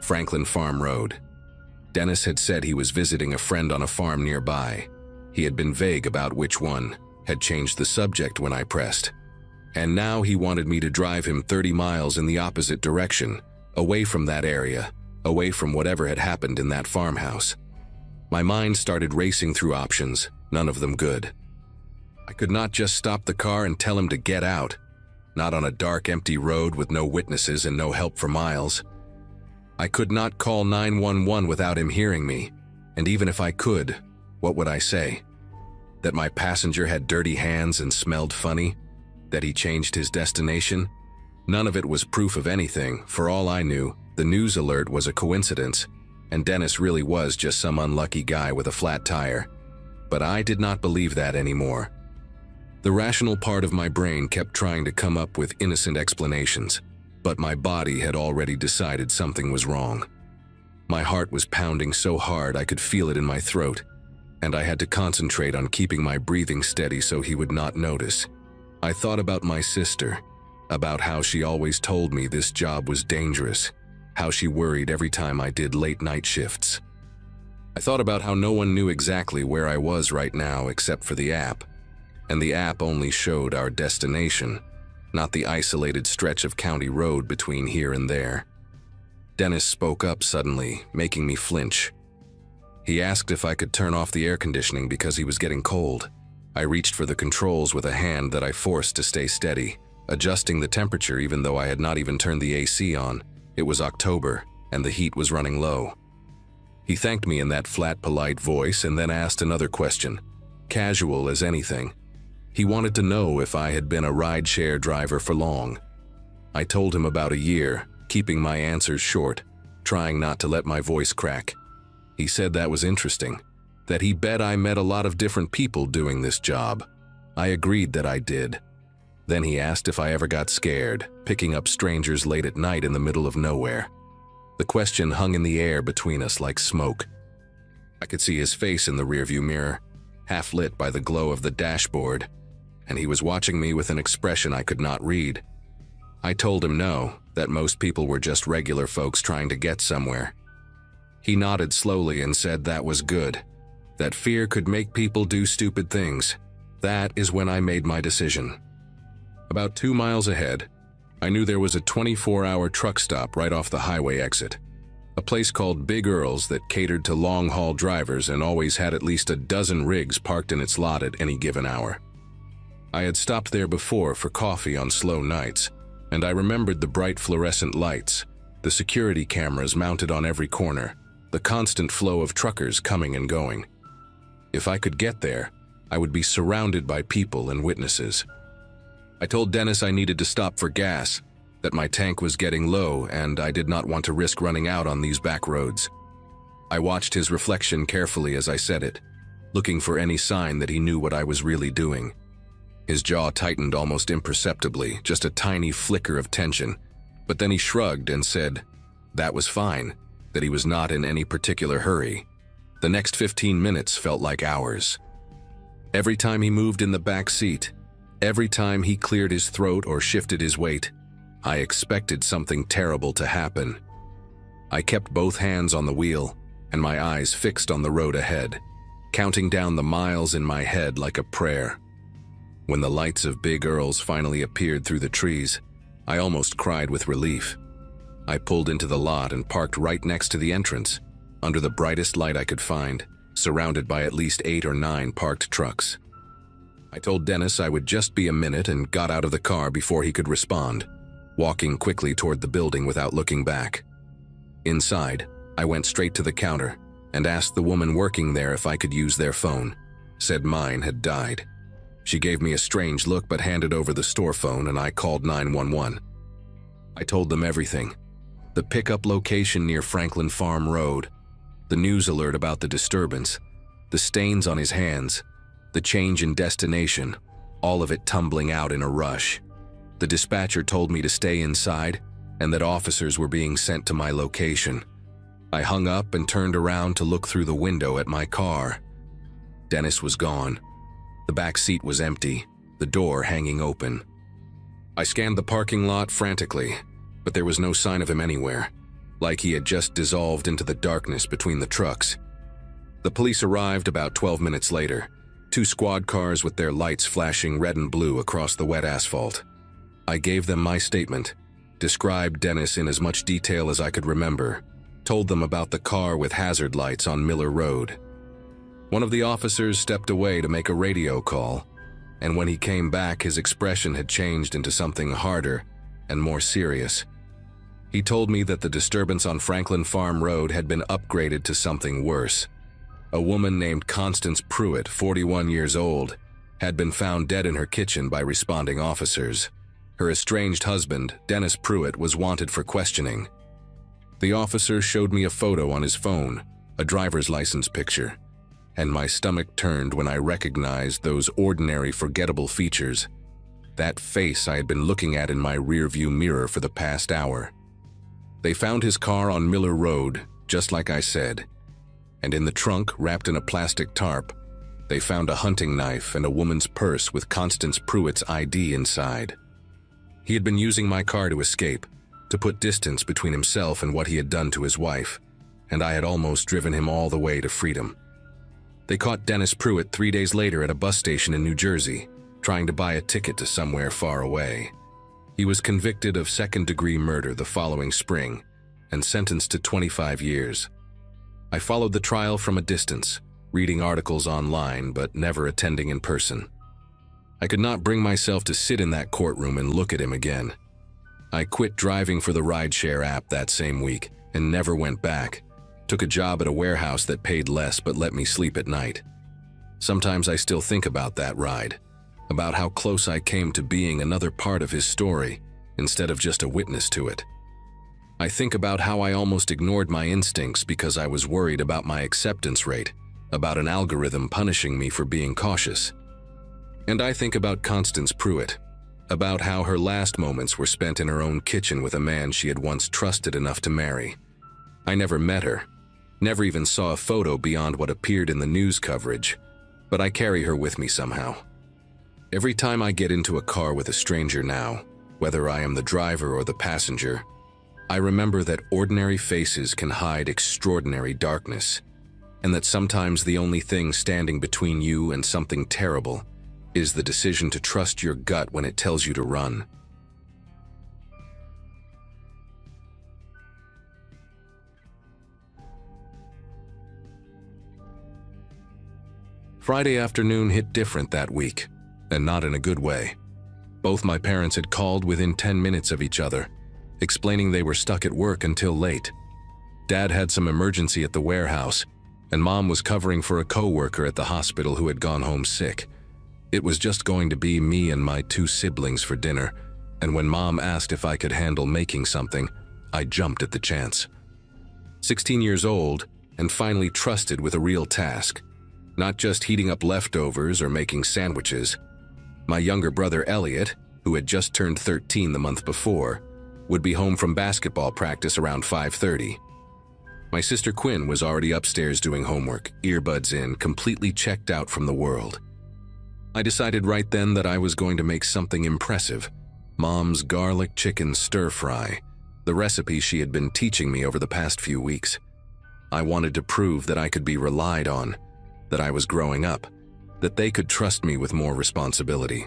Franklin Farm Road. Dennis had said he was visiting a friend on a farm nearby. He had been vague about which one, had changed the subject when I pressed. And now he wanted me to drive him 30 miles in the opposite direction, away from that area, away from whatever had happened in that farmhouse. My mind started racing through options, none of them good. I could not just stop the car and tell him to get out, not on a dark, empty road with no witnesses and no help for miles. I could not call 911 without him hearing me, and even if I could, what would I say? That my passenger had dirty hands and smelled funny? That he changed his destination? None of it was proof of anything. For all I knew, the news alert was a coincidence, and Dennis really was just some unlucky guy with a flat tire. But I did not believe that anymore. The rational part of my brain kept trying to come up with innocent explanations, but my body had already decided something was wrong. My heart was pounding so hard I could feel it in my throat, and I had to concentrate on keeping my breathing steady so he would not notice. I thought about my sister, about how she always told me this job was dangerous, how she worried every time I did late night shifts. I thought about how no one knew exactly where I was right now except for the app, and the app only showed our destination, not the isolated stretch of county road between here and there. Dennis spoke up suddenly, making me flinch. He asked if I could turn off the air conditioning because he was getting cold. I reached for the controls with a hand that I forced to stay steady, adjusting the temperature even though I had not even turned the AC on. It was October, and the heat was running low. He thanked me in that flat, polite voice and then asked another question, casual as anything. He wanted to know if I had been a ride-share driver for long. I told him about a year, keeping my answers short, trying not to let my voice crack. He said that was interesting, that he bet I met a lot of different people doing this job. I agreed that I did. Then he asked if I ever got scared, picking up strangers late at night in the middle of nowhere. The question hung in the air between us like smoke. I could see his face in the rearview mirror, half lit by the glow of the dashboard, and he was watching me with an expression I could not read. I told him no, that most people were just regular folks trying to get somewhere. He nodded slowly and said that was good, that fear could make people do stupid things. That is when I made my decision. About 2 miles ahead, I knew there was a 24-hour truck stop right off the highway exit, a place called Big Earl's that catered to long-haul drivers and always had at least a dozen rigs parked in its lot at any given hour. I had stopped there before for coffee on slow nights, and I remembered the bright fluorescent lights, the security cameras mounted on every corner, the constant flow of truckers coming and going. If I could get there, I would be surrounded by people and witnesses. I told Dennis I needed to stop for gas, that my tank was getting low and I did not want to risk running out on these back roads. I watched his reflection carefully as I said it, looking for any sign that he knew what I was really doing. His jaw tightened almost imperceptibly, just a tiny flicker of tension, but then he shrugged and said that was fine, that he was not in any particular hurry. The next 15 minutes felt like hours. Every time he moved in the back seat, every time he cleared his throat or shifted his weight, I expected something terrible to happen. I kept both hands on the wheel and my eyes fixed on the road ahead, counting down the miles in my head like a prayer. When the lights of Big Earl's finally appeared through the trees, I almost cried with relief. I pulled into the lot and parked right next to the entrance, under the brightest light I could find, surrounded by at least 8 or 9 parked trucks. I told Dennis I would just be a minute and got out of the car before he could respond, walking quickly toward the building without looking back. Inside, I went straight to the counter and asked the woman working there if I could use their phone, said mine had died. She gave me a strange look but handed over the store phone and I called 911. I told them everything. The pickup location near Franklin Farm Road, the news alert about the disturbance, the stains on his hands, the change in destination, all of it tumbling out in a rush. The dispatcher told me to stay inside and that officers were being sent to my location. I hung up and turned around to look through the window at my car. Dennis was gone. The back seat was empty, the door hanging open. I scanned the parking lot frantically, but there was no sign of him anywhere, like he had just dissolved into the darkness between the trucks. The police arrived about 12 minutes later, 2 squad cars with their lights flashing red and blue across the wet asphalt. I gave them my statement, described Dennis in as much detail as I could remember, told them about the car with hazard lights on Miller Road. One of the officers stepped away to make a radio call, and when he came back, his expression had changed into something harder and more serious. He told me that the disturbance on Franklin Farm Road had been upgraded to something worse. A woman named Constance Pruitt, 41 years old, had been found dead in her kitchen by responding officers. Her estranged husband, Dennis Pruitt, was wanted for questioning. The officer showed me a photo on his phone, a driver's license picture, and my stomach turned when I recognized those ordinary, forgettable features. That face I had been looking at in my rearview mirror for the past hour. They found his car on Miller Road, just like I said, and in the trunk, wrapped in a plastic tarp, they found a hunting knife and a woman's purse with Constance Pruitt's ID inside. He had been using my car to escape, to put distance between himself and what he had done to his wife, and I had almost driven him all the way to freedom. They caught Dennis Pruitt 3 days later at a bus station in New Jersey, trying to buy a ticket to somewhere far away. He was convicted of second-degree murder the following spring and sentenced to 25 years. I followed the trial from a distance, reading articles online but never attending in person. I could not bring myself to sit in that courtroom and look at him again. I quit driving for the rideshare app that same week and never went back. Took a job at a warehouse that paid less but let me sleep at night. Sometimes I still think about that ride, about how close I came to being another part of his story instead of just a witness to it. I think about how I almost ignored my instincts because I was worried about my acceptance rate, about an algorithm punishing me for being cautious. And I think about Constance Pruitt, about how her last moments were spent in her own kitchen with a man she had once trusted enough to marry. I never met her, never even saw a photo beyond what appeared in the news coverage, but I carry her with me somehow. Every time I get into a car with a stranger now, whether I am the driver or the passenger, I remember that ordinary faces can hide extraordinary darkness, and that sometimes the only thing standing between you and something terrible is the decision to trust your gut when it tells you to run. Friday afternoon hit different that week, and not in a good way. Both my parents had called within 10 minutes of each other, explaining they were stuck at work until late. Dad had some emergency at the warehouse, and Mom was covering for a coworker at the hospital who had gone home sick. It was just going to be me and my 2 siblings for dinner, and when Mom asked if I could handle making something, I jumped at the chance. 16 years old, and finally trusted with a real task, not just heating up leftovers or making sandwiches. My younger brother Elliot, who had just turned 13 the month before, would be home from basketball practice around 5:30. My sister Quinn was already upstairs doing homework, earbuds in, completely checked out from the world. I decided right then that I was going to make something impressive. Mom's garlic chicken stir-fry, the recipe she had been teaching me over the past few weeks. I wanted to prove that I could be relied on, that I was growing up, that they could trust me with more responsibility.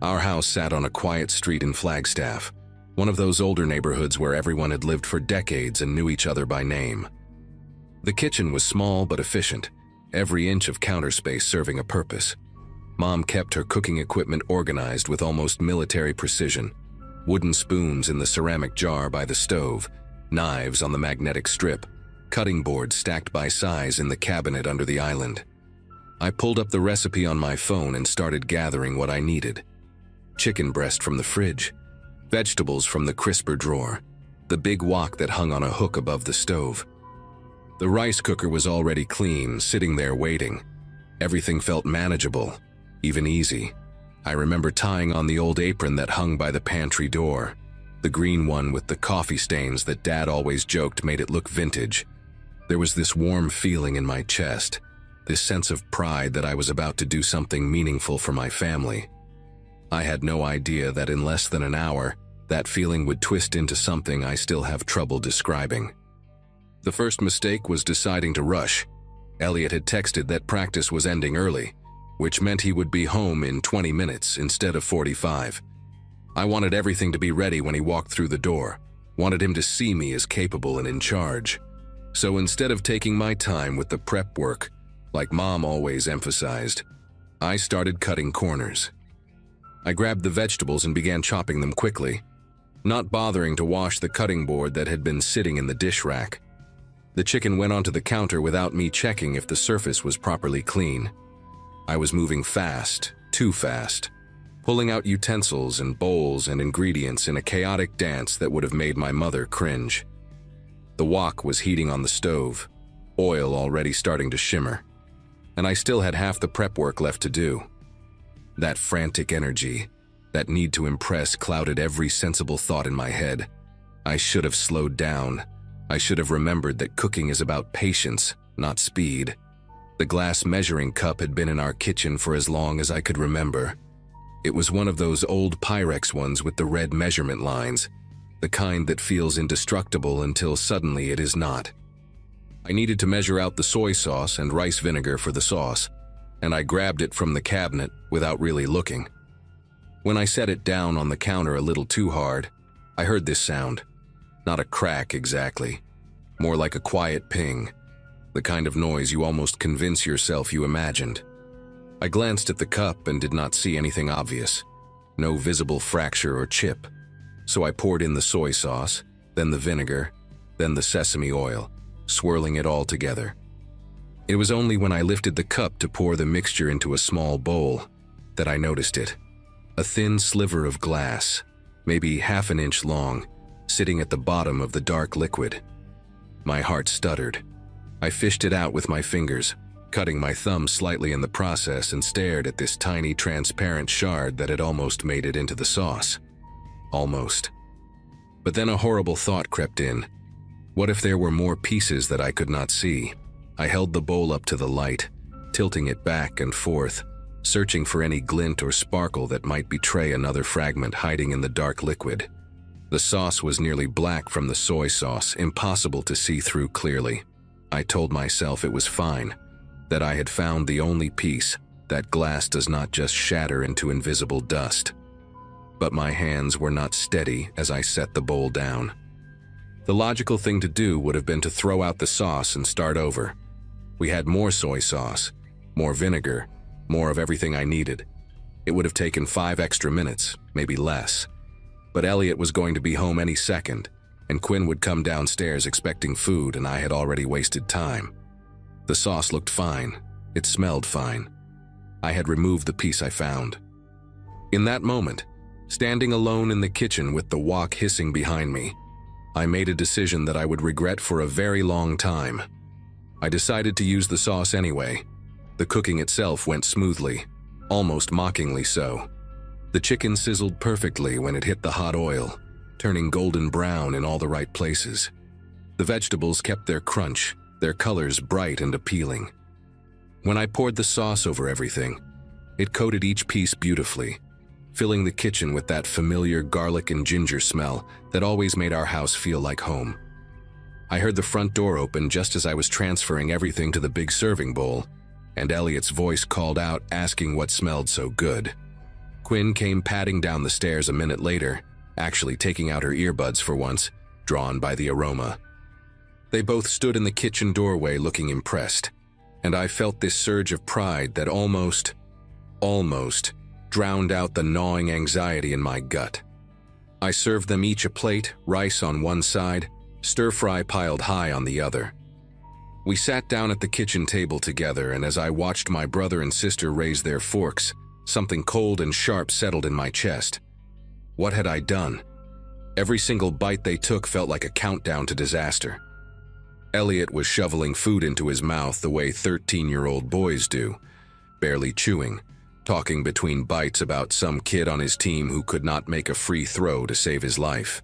Our house sat on a quiet street in Flagstaff, one of those older neighborhoods where everyone had lived for decades and knew each other by name. The kitchen was small but efficient, every inch of counter space serving a purpose. Mom kept her cooking equipment organized with almost military precision. Wooden spoons in the ceramic jar by the stove, knives on the magnetic strip, cutting boards stacked by size in the cabinet under the island. I pulled up the recipe on my phone and started gathering what I needed. Chicken breast from the fridge, vegetables from the crisper drawer, the big wok that hung on a hook above the stove. The rice cooker was already clean, sitting there waiting. Everything felt manageable, even easy. I remember tying on the old apron that hung by the pantry door, the green one with the coffee stains that Dad always joked made it look vintage. There was this warm feeling in my chest, this sense of pride that I was about to do something meaningful for my family. I had no idea that in less than an hour, that feeling would twist into something I still have trouble describing. The first mistake was deciding to rush. Elliot had texted that practice was ending early, which meant he would be home in 20 minutes instead of 45. I wanted everything to be ready when he walked through the door, wanted him to see me as capable and in charge. So instead of taking my time with the prep work, like Mom always emphasized, I started cutting corners. I grabbed the vegetables and began chopping them quickly, not bothering to wash the cutting board that had been sitting in the dish rack. The chicken went onto the counter without me checking if the surface was properly clean. I was moving fast, too fast, pulling out utensils and bowls and ingredients in a chaotic dance that would have made my mother cringe. The wok was heating on the stove, oil already starting to shimmer, and I still had half the prep work left to do. That frantic energy, that need to impress clouded every sensible thought in my head. I should have slowed down. I should have remembered that cooking is about patience, not speed. The glass measuring cup had been in our kitchen for as long as I could remember. It was one of those old Pyrex ones with the red measurement lines, the kind that feels indestructible until suddenly it is not. I needed to measure out the soy sauce and rice vinegar for the sauce, and I grabbed it from the cabinet without really looking. When I set it down on the counter a little too hard, I heard this sound. Not a crack exactly, more like a quiet ping, the kind of noise you almost convince yourself you imagined. I glanced at the cup and did not see anything obvious, no visible fracture or chip, so I poured in the soy sauce, then the vinegar, then the sesame oil, swirling it all together. It was only when I lifted the cup to pour the mixture into a small bowl that I noticed it. A thin sliver of glass, maybe half an inch long, sitting at the bottom of the dark liquid. My heart stuttered. I fished it out with my fingers, cutting my thumb slightly in the process, and stared at this tiny transparent shard that had almost made it into the sauce. Almost. But then a horrible thought crept in. What if there were more pieces that I could not see? I held the bowl up to the light, tilting it back and forth, searching for any glint or sparkle that might betray another fragment hiding in the dark liquid. The sauce was nearly black from the soy sauce, impossible to see through clearly. I told myself it was fine, that I had found the only piece, that glass does not just shatter into invisible dust. But my hands were not steady as I set the bowl down. The logical thing to do would have been to throw out the sauce and start over. We had more soy sauce, more vinegar, more of everything I needed. It would have taken 5 extra minutes, maybe less. But Elliot was going to be home any second, and Quinn would come downstairs expecting food, and I had already wasted time. The sauce looked fine. It smelled fine. I had removed the piece I found. In that moment, standing alone in the kitchen with the wok hissing behind me, I made a decision that I would regret for a very long time. I decided to use the sauce anyway. The cooking itself went smoothly, almost mockingly so. The chicken sizzled perfectly when it hit the hot oil, turning golden brown in all the right places. The vegetables kept their crunch, their colors bright and appealing. When I poured the sauce over everything, it coated each piece beautifully, filling the kitchen with that familiar garlic and ginger smell that always made our house feel like home. I heard the front door open just as I was transferring everything to the big serving bowl, and Elliot's voice called out asking what smelled so good. Quinn came padding down the stairs a minute later, actually taking out her earbuds for once, drawn by the aroma. They both stood in the kitchen doorway looking impressed, and I felt this surge of pride that almost drowned out the gnawing anxiety in my gut. I served them each a plate, rice on one side, stir-fry piled high on the other. We sat down at the kitchen table together, and as I watched my brother and sister raise their forks, something cold and sharp settled in my chest. What had I done? Every single bite they took felt like a countdown to disaster. Elliot was shoveling food into his mouth the way 13-year-old boys do, barely chewing, talking between bites about some kid on his team who could not make a free throw to save his life.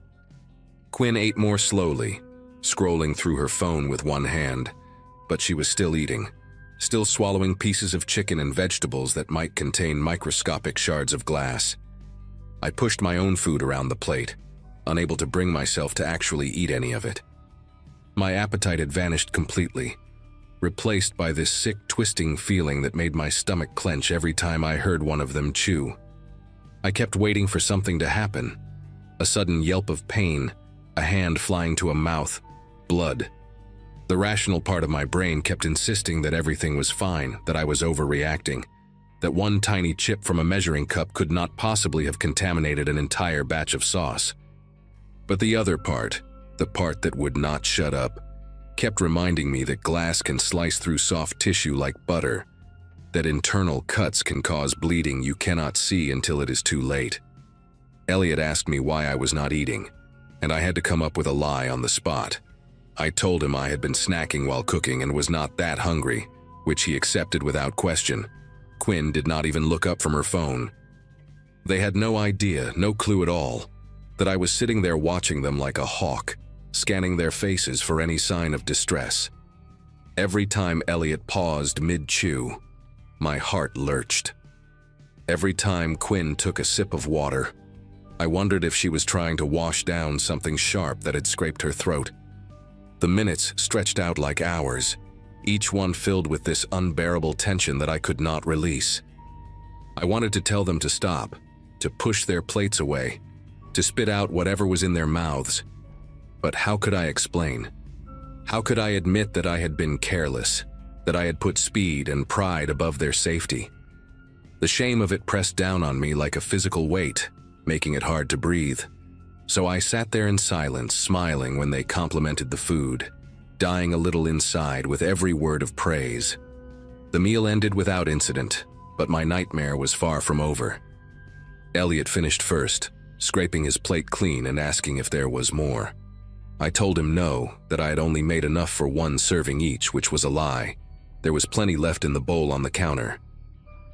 Quinn ate more slowly, scrolling through her phone with one hand, but she was still eating, still swallowing pieces of chicken and vegetables that might contain microscopic shards of glass. I pushed my own food around the plate, unable to bring myself to actually eat any of it. My appetite had vanished completely, replaced by this sick, twisting feeling that made my stomach clench every time I heard one of them chew. I kept waiting for something to happen. A sudden yelp of pain, a hand flying to a mouth, blood. The rational part of my brain kept insisting that everything was fine, that I was overreacting, that one tiny chip from a measuring cup could not possibly have contaminated an entire batch of sauce. But the other part, the part that would not shut up, kept reminding me that glass can slice through soft tissue like butter, that internal cuts can cause bleeding you cannot see until it is too late. Elliot asked me why I was not eating, and I had to come up with a lie on the spot. I told him I had been snacking while cooking and was not that hungry, which he accepted without question. Quinn did not even look up from her phone. They had no idea, no clue at all, that I was sitting there watching them like a hawk, scanning their faces for any sign of distress. Every time Elliot paused mid-chew, my heart lurched. Every time Quinn took a sip of water, I wondered if she was trying to wash down something sharp that had scraped her throat. The minutes stretched out like hours, each one filled with this unbearable tension that I could not release. I wanted to tell them to stop, to push their plates away, to spit out whatever was in their mouths. But how could I explain? How could I admit that I had been careless, that I had put speed and pride above their safety? The shame of it pressed down on me like a physical weight, making it hard to breathe. So I sat there in silence, smiling when they complimented the food, dying a little inside with every word of praise. The meal ended without incident, but my nightmare was far from over. Elliot finished first, scraping his plate clean and asking if there was more. I told him no, that I had only made enough for one serving each, which was a lie. There was plenty left in the bowl on the counter.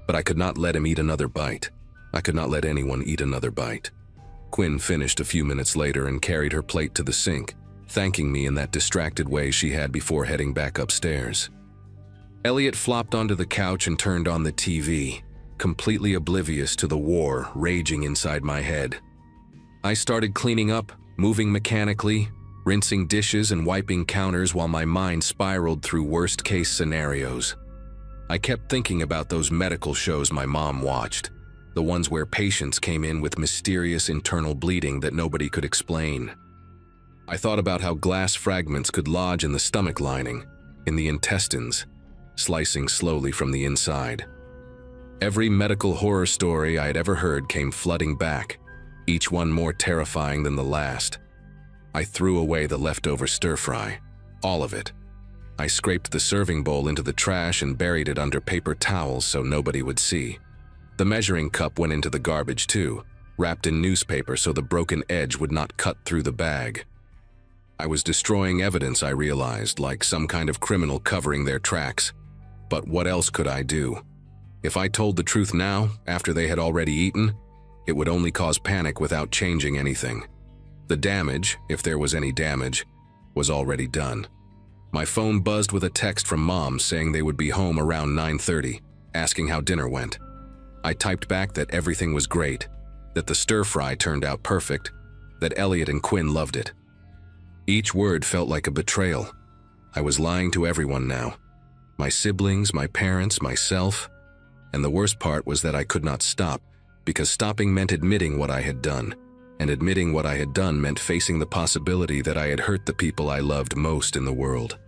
But I could not let him eat another bite. I could not let anyone eat another bite. Quinn finished a few minutes later and carried her plate to the sink, thanking me in that distracted way she had before heading back upstairs. Elliot flopped onto the couch and turned on the TV, completely oblivious to the war raging inside my head. I started cleaning up, moving mechanically, rinsing dishes and wiping counters while my mind spiraled through worst-case scenarios. I kept thinking about those medical shows my mom watched, the ones where patients came in with mysterious internal bleeding that nobody could explain. I thought about how glass fragments could lodge in the stomach lining, in the intestines, slicing slowly from the inside. Every medical horror story I had ever heard came flooding back, each one more terrifying than the last. I threw away the leftover stir-fry, all of it. I scraped the serving bowl into the trash and buried it under paper towels so nobody would see. The measuring cup went into the garbage too, wrapped in newspaper so the broken edge would not cut through the bag. I was destroying evidence, I realized, like some kind of criminal covering their tracks. But what else could I do? If I told the truth now, after they had already eaten, it would only cause panic without changing anything. The damage, if there was any damage, was already done. My phone buzzed with a text from Mom saying they would be home around 9:30, asking how dinner went. I typed back that everything was great, that the stir-fry turned out perfect, that Elliot and Quinn loved it. Each word felt like a betrayal. I was lying to everyone now. My siblings, my parents, myself. And the worst part was that I could not stop, because stopping meant admitting what I had done. And admitting what I had done meant facing the possibility that I had hurt the people I loved most in the world.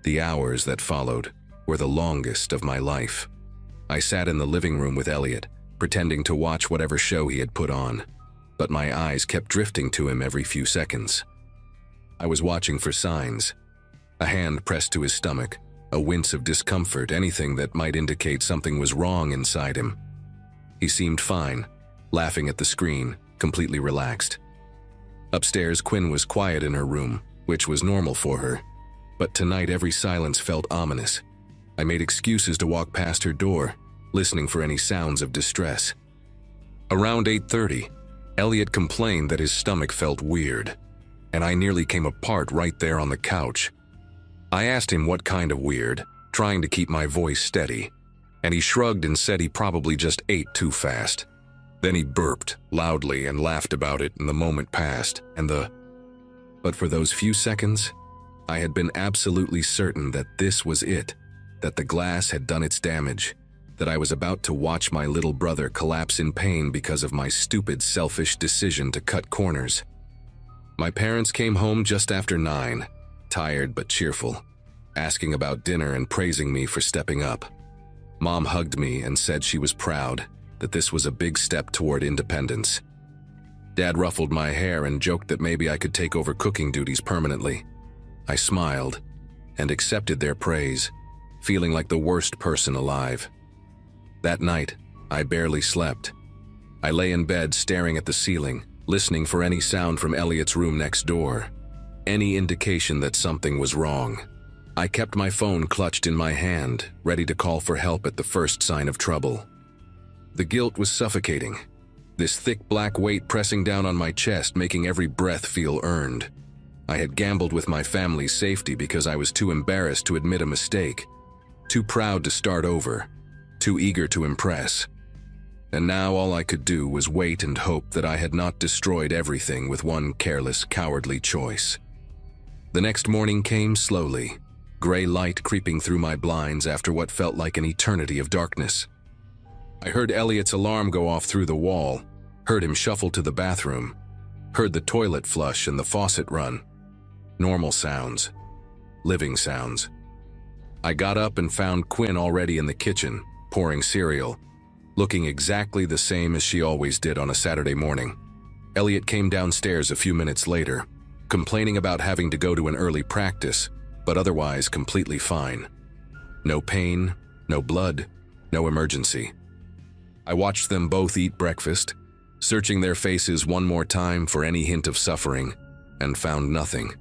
The hours that followed were the longest of my life. I sat in the living room with Elliot, pretending to watch whatever show he had put on, but my eyes kept drifting to him every few seconds. I was watching for signs. A hand pressed to his stomach, a wince of discomfort, anything that might indicate something was wrong inside him. He seemed fine, laughing at the screen, completely relaxed. Upstairs, Quinn was quiet in her room, which was normal for her, but tonight every silence felt ominous. I made excuses to walk past her door, listening for any sounds of distress. Around 8:30, Elliot complained that his stomach felt weird. and I nearly came apart right there on the couch. I asked him what kind of weird, trying to keep my voice steady, and he shrugged and said he probably just ate too fast. Then he burped loudly and laughed about it, and the moment passed, But for those few seconds, I had been absolutely certain that this was it, that the glass had done its damage, that I was about to watch my little brother collapse in pain because of my stupid, selfish decision to cut corners. My parents came home just after 9, tired but cheerful, asking about dinner and praising me for stepping up. Mom hugged me and said she was proud, that this was a big step toward independence. Dad ruffled my hair and joked that maybe I could take over cooking duties permanently. I smiled and accepted their praise, feeling like the worst person alive. That night, I barely slept. I lay in bed staring at the ceiling, listening for any sound from Elliot's room next door, any indication that something was wrong. I kept my phone clutched in my hand, ready to call for help at the first sign of trouble. The guilt was suffocating, this thick black weight pressing down on my chest, making every breath feel earned. I had gambled with my family's safety because I was too embarrassed to admit a mistake, too proud to start over, too eager to impress. And now all I could do was wait and hope that I had not destroyed everything with one careless, cowardly choice. The next morning came slowly, gray light creeping through my blinds after what felt like an eternity of darkness. I heard Elliot's alarm go off through the wall, heard him shuffle to the bathroom, heard the toilet flush and the faucet run. Normal sounds. Living sounds. I got up and found Quinn already in the kitchen, pouring cereal, looking exactly the same as she always did on a Saturday morning. Elliot came downstairs a few minutes later, complaining about having to go to an early practice, but otherwise completely fine. No pain, no blood, no emergency. I watched them both eat breakfast, searching their faces one more time for any hint of suffering, and found nothing.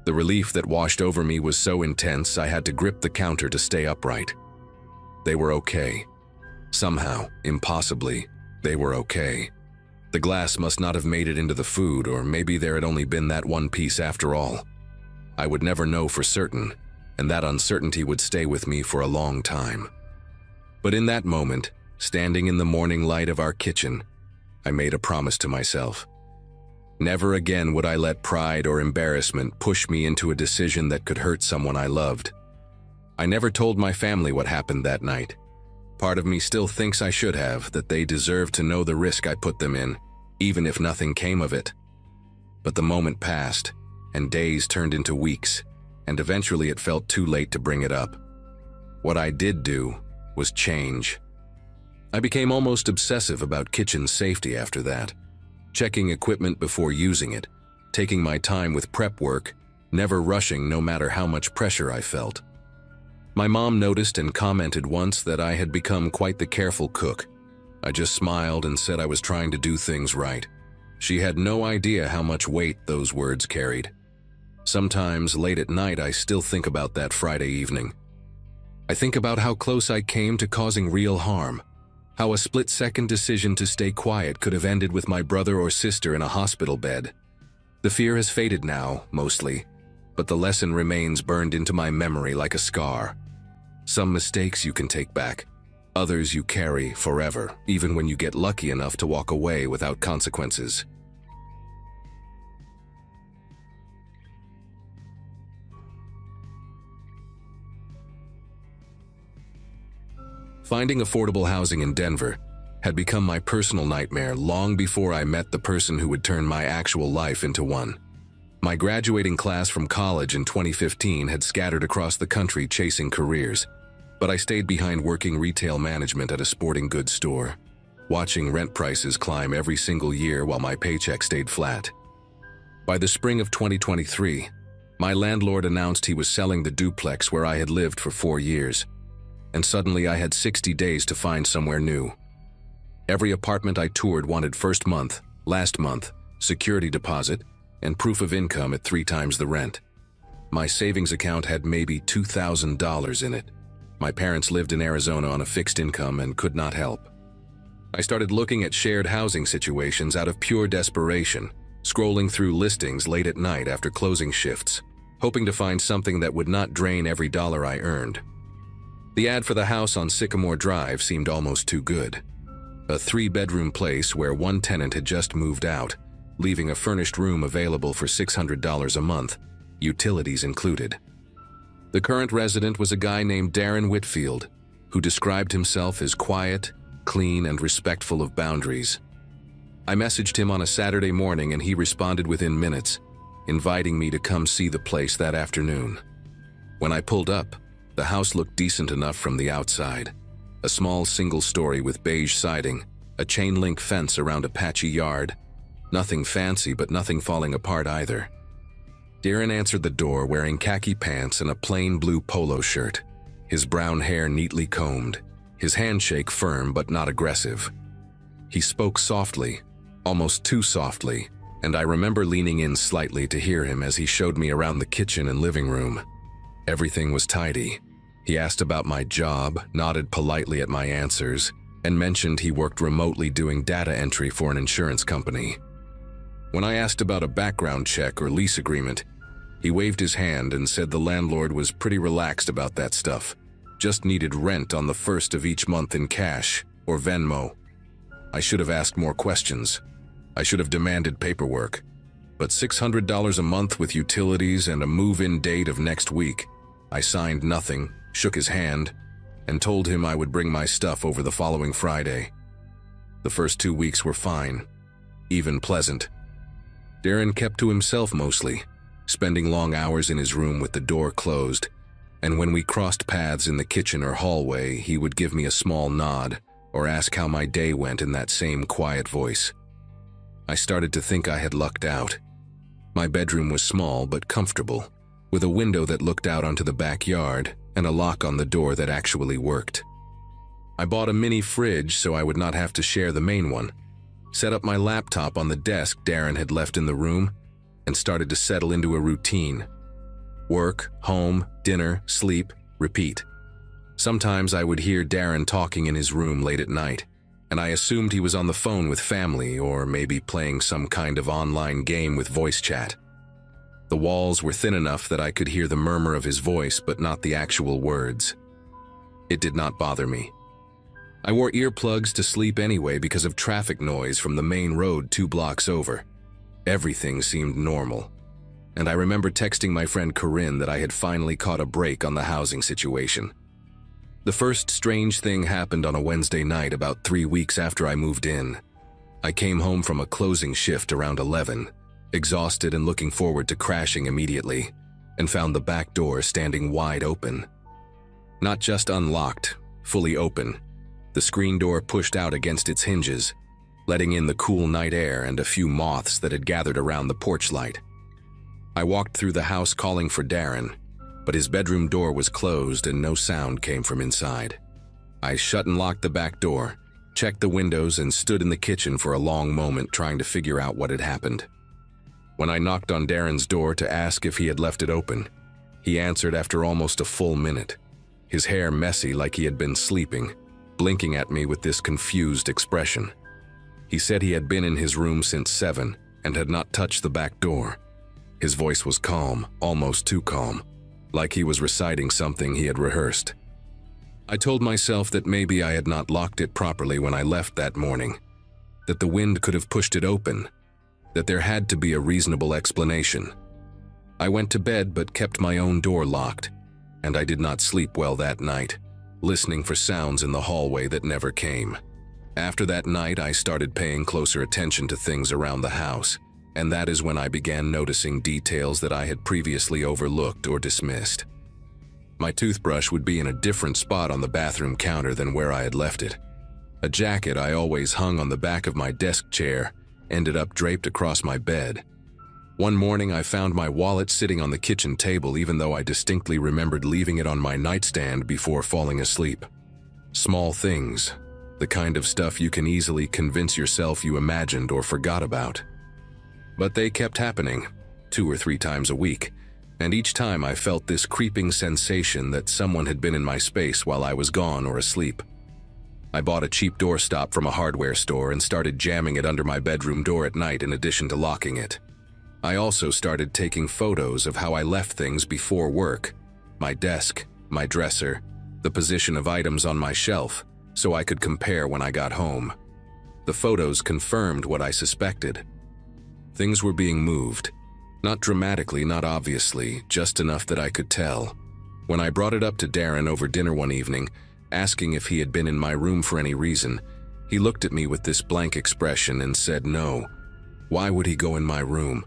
The relief that washed over me was so intense I had to grip the counter to stay upright. They were okay. Somehow, impossibly, they were okay. The glass must not have made it into the food, or maybe there had only been that one piece after all. I would never know for certain, and that uncertainty would stay with me for a long time. But in that moment, standing in the morning light of our kitchen, I made a promise to myself. Never again would I let pride or embarrassment push me into a decision that could hurt someone I loved. I never told my family what happened that night. Part of me still thinks I should have, that they deserve to know the risk I put them in, even if nothing came of it. But the moment passed, and days turned into weeks, and eventually it felt too late to bring it up. What I did do was change. I became almost obsessive about kitchen safety after that, checking equipment before using it, taking my time with prep work, never rushing no matter how much pressure I felt. My mom noticed and commented once that I had become quite the careful cook. I just smiled and said I was trying to do things right. She had no idea how much weight those words carried. Sometimes, late at night, I still think about that Friday evening. I think about how close I came to causing real harm, how a split-second decision to stay quiet could have ended with my brother or sister in a hospital bed. The fear has faded now, mostly, but the lesson remains burned into my memory like a scar. Some mistakes you can take back, others you carry forever, even when you get lucky enough to walk away without consequences. Finding affordable housing in Denver had become my personal nightmare long before I met the person who would turn my actual life into one. My graduating class from college in 2015 had scattered across the country chasing careers, but I stayed behind working retail management at a sporting goods store, watching rent prices climb every single year while my paycheck stayed flat. By the spring of 2023, my landlord announced he was selling the duplex where I had lived for 4 years, and suddenly I had 60 days to find somewhere new. Every apartment I toured wanted first month, last month, security deposit, and proof of income at 3 times the rent. My savings account had maybe $2,000 in it. My parents lived in Arizona on a fixed income and could not help. I started looking at shared housing situations out of pure desperation, scrolling through listings late at night after closing shifts, hoping to find something that would not drain every dollar I earned. The ad for the house on Sycamore Drive seemed almost too good. A 3-bedroom place where one tenant had just moved out, leaving a furnished room available for $600 a month, utilities included. The current resident was a guy named Darren Whitfield, who described himself as quiet, clean, and respectful of boundaries. I messaged him on a Saturday morning and he responded within minutes, inviting me to come see the place that afternoon. When I pulled up, the house looked decent enough from the outside. A small single story with beige siding, a chain-link fence around a patchy yard. Nothing fancy, but nothing falling apart either. Darren answered the door wearing khaki pants and a plain blue polo shirt, his brown hair neatly combed, his handshake firm but not aggressive. He spoke softly, almost too softly, and I remember leaning in slightly to hear him as he showed me around the kitchen and living room. Everything was tidy. He asked about my job, nodded politely at my answers, and mentioned he worked remotely doing data entry for an insurance company. When I asked about a background check or lease agreement, he waved his hand and said the landlord was pretty relaxed about that stuff, just needed rent on the first of each month in cash or Venmo. I should have asked more questions. I should have demanded paperwork. But $600 a month with utilities and a move-in date of next week. I signed nothing, shook his hand, and told him I would bring my stuff over the following Friday. The first 2 weeks were fine, even pleasant. Darren kept to himself mostly, spending long hours in his room with the door closed, and when we crossed paths in the kitchen or hallway, he would give me a small nod or ask how my day went in that same quiet voice. I started to think I had lucked out. My bedroom was small but comfortable, with a window that looked out onto the backyard and a lock on the door that actually worked. I bought a mini fridge so I would not have to share the main one, set up my laptop on the desk Darren had left in the room, and started to settle into a routine. Work, home, dinner, sleep, repeat. Sometimes I would hear Darren talking in his room late at night, and I assumed he was on the phone with family or maybe playing some kind of online game with voice chat. The walls were thin enough that I could hear the murmur of his voice but not the actual words. It did not bother me. I wore earplugs to sleep anyway because of traffic noise from the main road 2 blocks over. Everything seemed normal. And I remember texting my friend Corinne that I had finally caught a break on the housing situation. The first strange thing happened on a Wednesday night about 3 weeks after I moved in. I came home from a closing shift around 11, exhausted and looking forward to crashing immediately, and found the back door standing wide open. Not just unlocked, fully open. The screen door pushed out against its hinges, letting in the cool night air and a few moths that had gathered around the porch light. I walked through the house calling for Darren, but his bedroom door was closed and no sound came from inside. I shut and locked the back door, checked the windows, and stood in the kitchen for a long moment trying to figure out what had happened. When I knocked on Darren's door to ask if he had left it open, he answered after almost a full minute, his hair messy like he had been sleeping, blinking at me with this confused expression. He said he had been in his room since 7 and had not touched the back door. His voice was calm, almost too calm, like he was reciting something he had rehearsed. I told myself that maybe I had not locked it properly when I left that morning, that the wind could have pushed it open, that there had to be a reasonable explanation. I went to bed but kept my own door locked, and I did not sleep well that night, listening for sounds in the hallway that never came. After that night, I started paying closer attention to things around the house, and that is when I began noticing details that I had previously overlooked or dismissed. My toothbrush would be in a different spot on the bathroom counter than where I had left it. A jacket I always hung on the back of my desk chair ended up draped across my bed. One morning I found my wallet sitting on the kitchen table even though I distinctly remembered leaving it on my nightstand before falling asleep. Small things, the kind of stuff you can easily convince yourself you imagined or forgot about. But they kept happening, 2 or 3 times a week, and each time I felt this creeping sensation that someone had been in my space while I was gone or asleep. I bought a cheap doorstop from a hardware store and started jamming it under my bedroom door at night in addition to locking it. I also started taking photos of how I left things before work, my desk, my dresser, the position of items on my shelf, so I could compare when I got home. The photos confirmed what I suspected. Things were being moved. Not dramatically, not obviously, just enough that I could tell. When I brought it up to Darren over dinner one evening, asking if he had been in my room for any reason, he looked at me with this blank expression and said no. Why would he go in my room?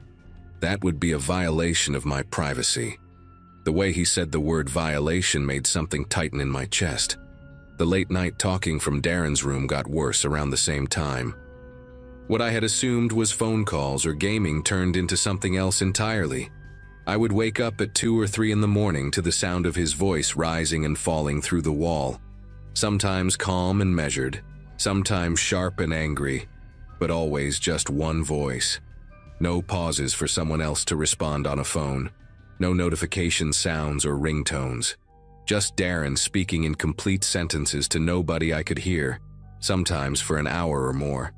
That would be a violation of my privacy. The way he said the word violation made something tighten in my chest. The late night talking from Darren's room got worse around the same time. What I had assumed was phone calls or gaming turned into something else entirely. I would wake up at 2 or 3 in the morning to the sound of his voice rising and falling through the wall. Sometimes calm and measured, sometimes sharp and angry, but always just one voice. No pauses for someone else to respond on a phone. No notification sounds or ringtones. Just Darren speaking in complete sentences to nobody I could hear, sometimes for an hour or more.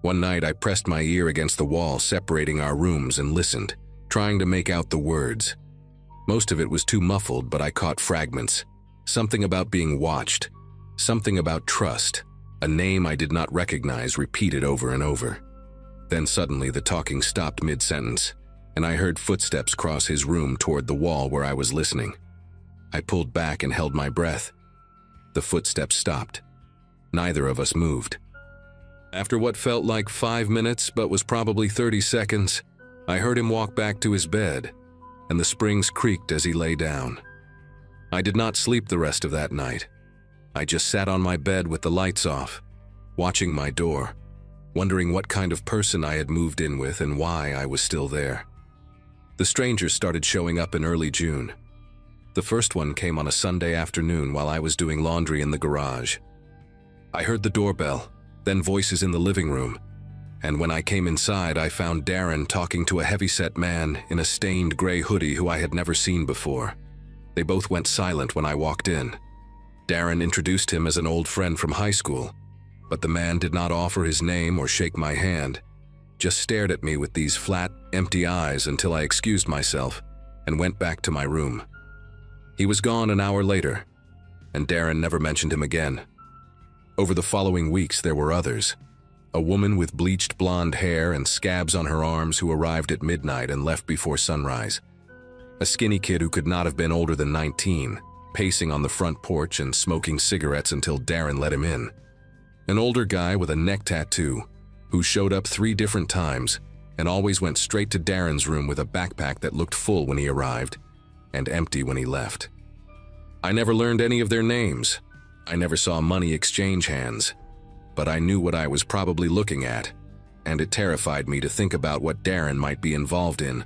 One night I pressed my ear against the wall separating our rooms and listened, trying to make out the words. Most of it was too muffled, but I caught fragments. Something about being watched. Something about trust. A name I did not recognize repeated over and over. Then suddenly the talking stopped mid-sentence, and I heard footsteps cross his room toward the wall where I was listening. I pulled back and held my breath. The footsteps stopped. Neither of us moved. After what felt like 5 minutes but was probably 30 seconds, I heard him walk back to his bed, and the springs creaked as he lay down. I did not sleep the rest of that night. I just sat on my bed with the lights off, watching my door, wondering what kind of person I had moved in with and why I was still there. The strangers started showing up in early June. The first one came on a Sunday afternoon while I was doing laundry in the garage. I heard the doorbell, then voices in the living room, and when I came inside I found Darren talking to a heavyset man in a stained gray hoodie who I had never seen before. They both went silent when I walked in. Darren introduced him as an old friend from high school, but the man did not offer his name or shake my hand, just stared at me with these flat, empty eyes until I excused myself and went back to my room. He was gone an hour later, and Darren never mentioned him again. Over the following weeks there were others. A woman with bleached blonde hair and scabs on her arms who arrived at midnight and left before sunrise. A skinny kid who could not have been older than 19, pacing on the front porch and smoking cigarettes until Darren let him in. An older guy with a neck tattoo who showed up 3 different times and always went straight to Darren's room with a backpack that looked full when he arrived and empty when he left. I never learned any of their names. I never saw money exchange hands, but I knew what I was probably looking at, and it terrified me to think about what Darren might be involved in,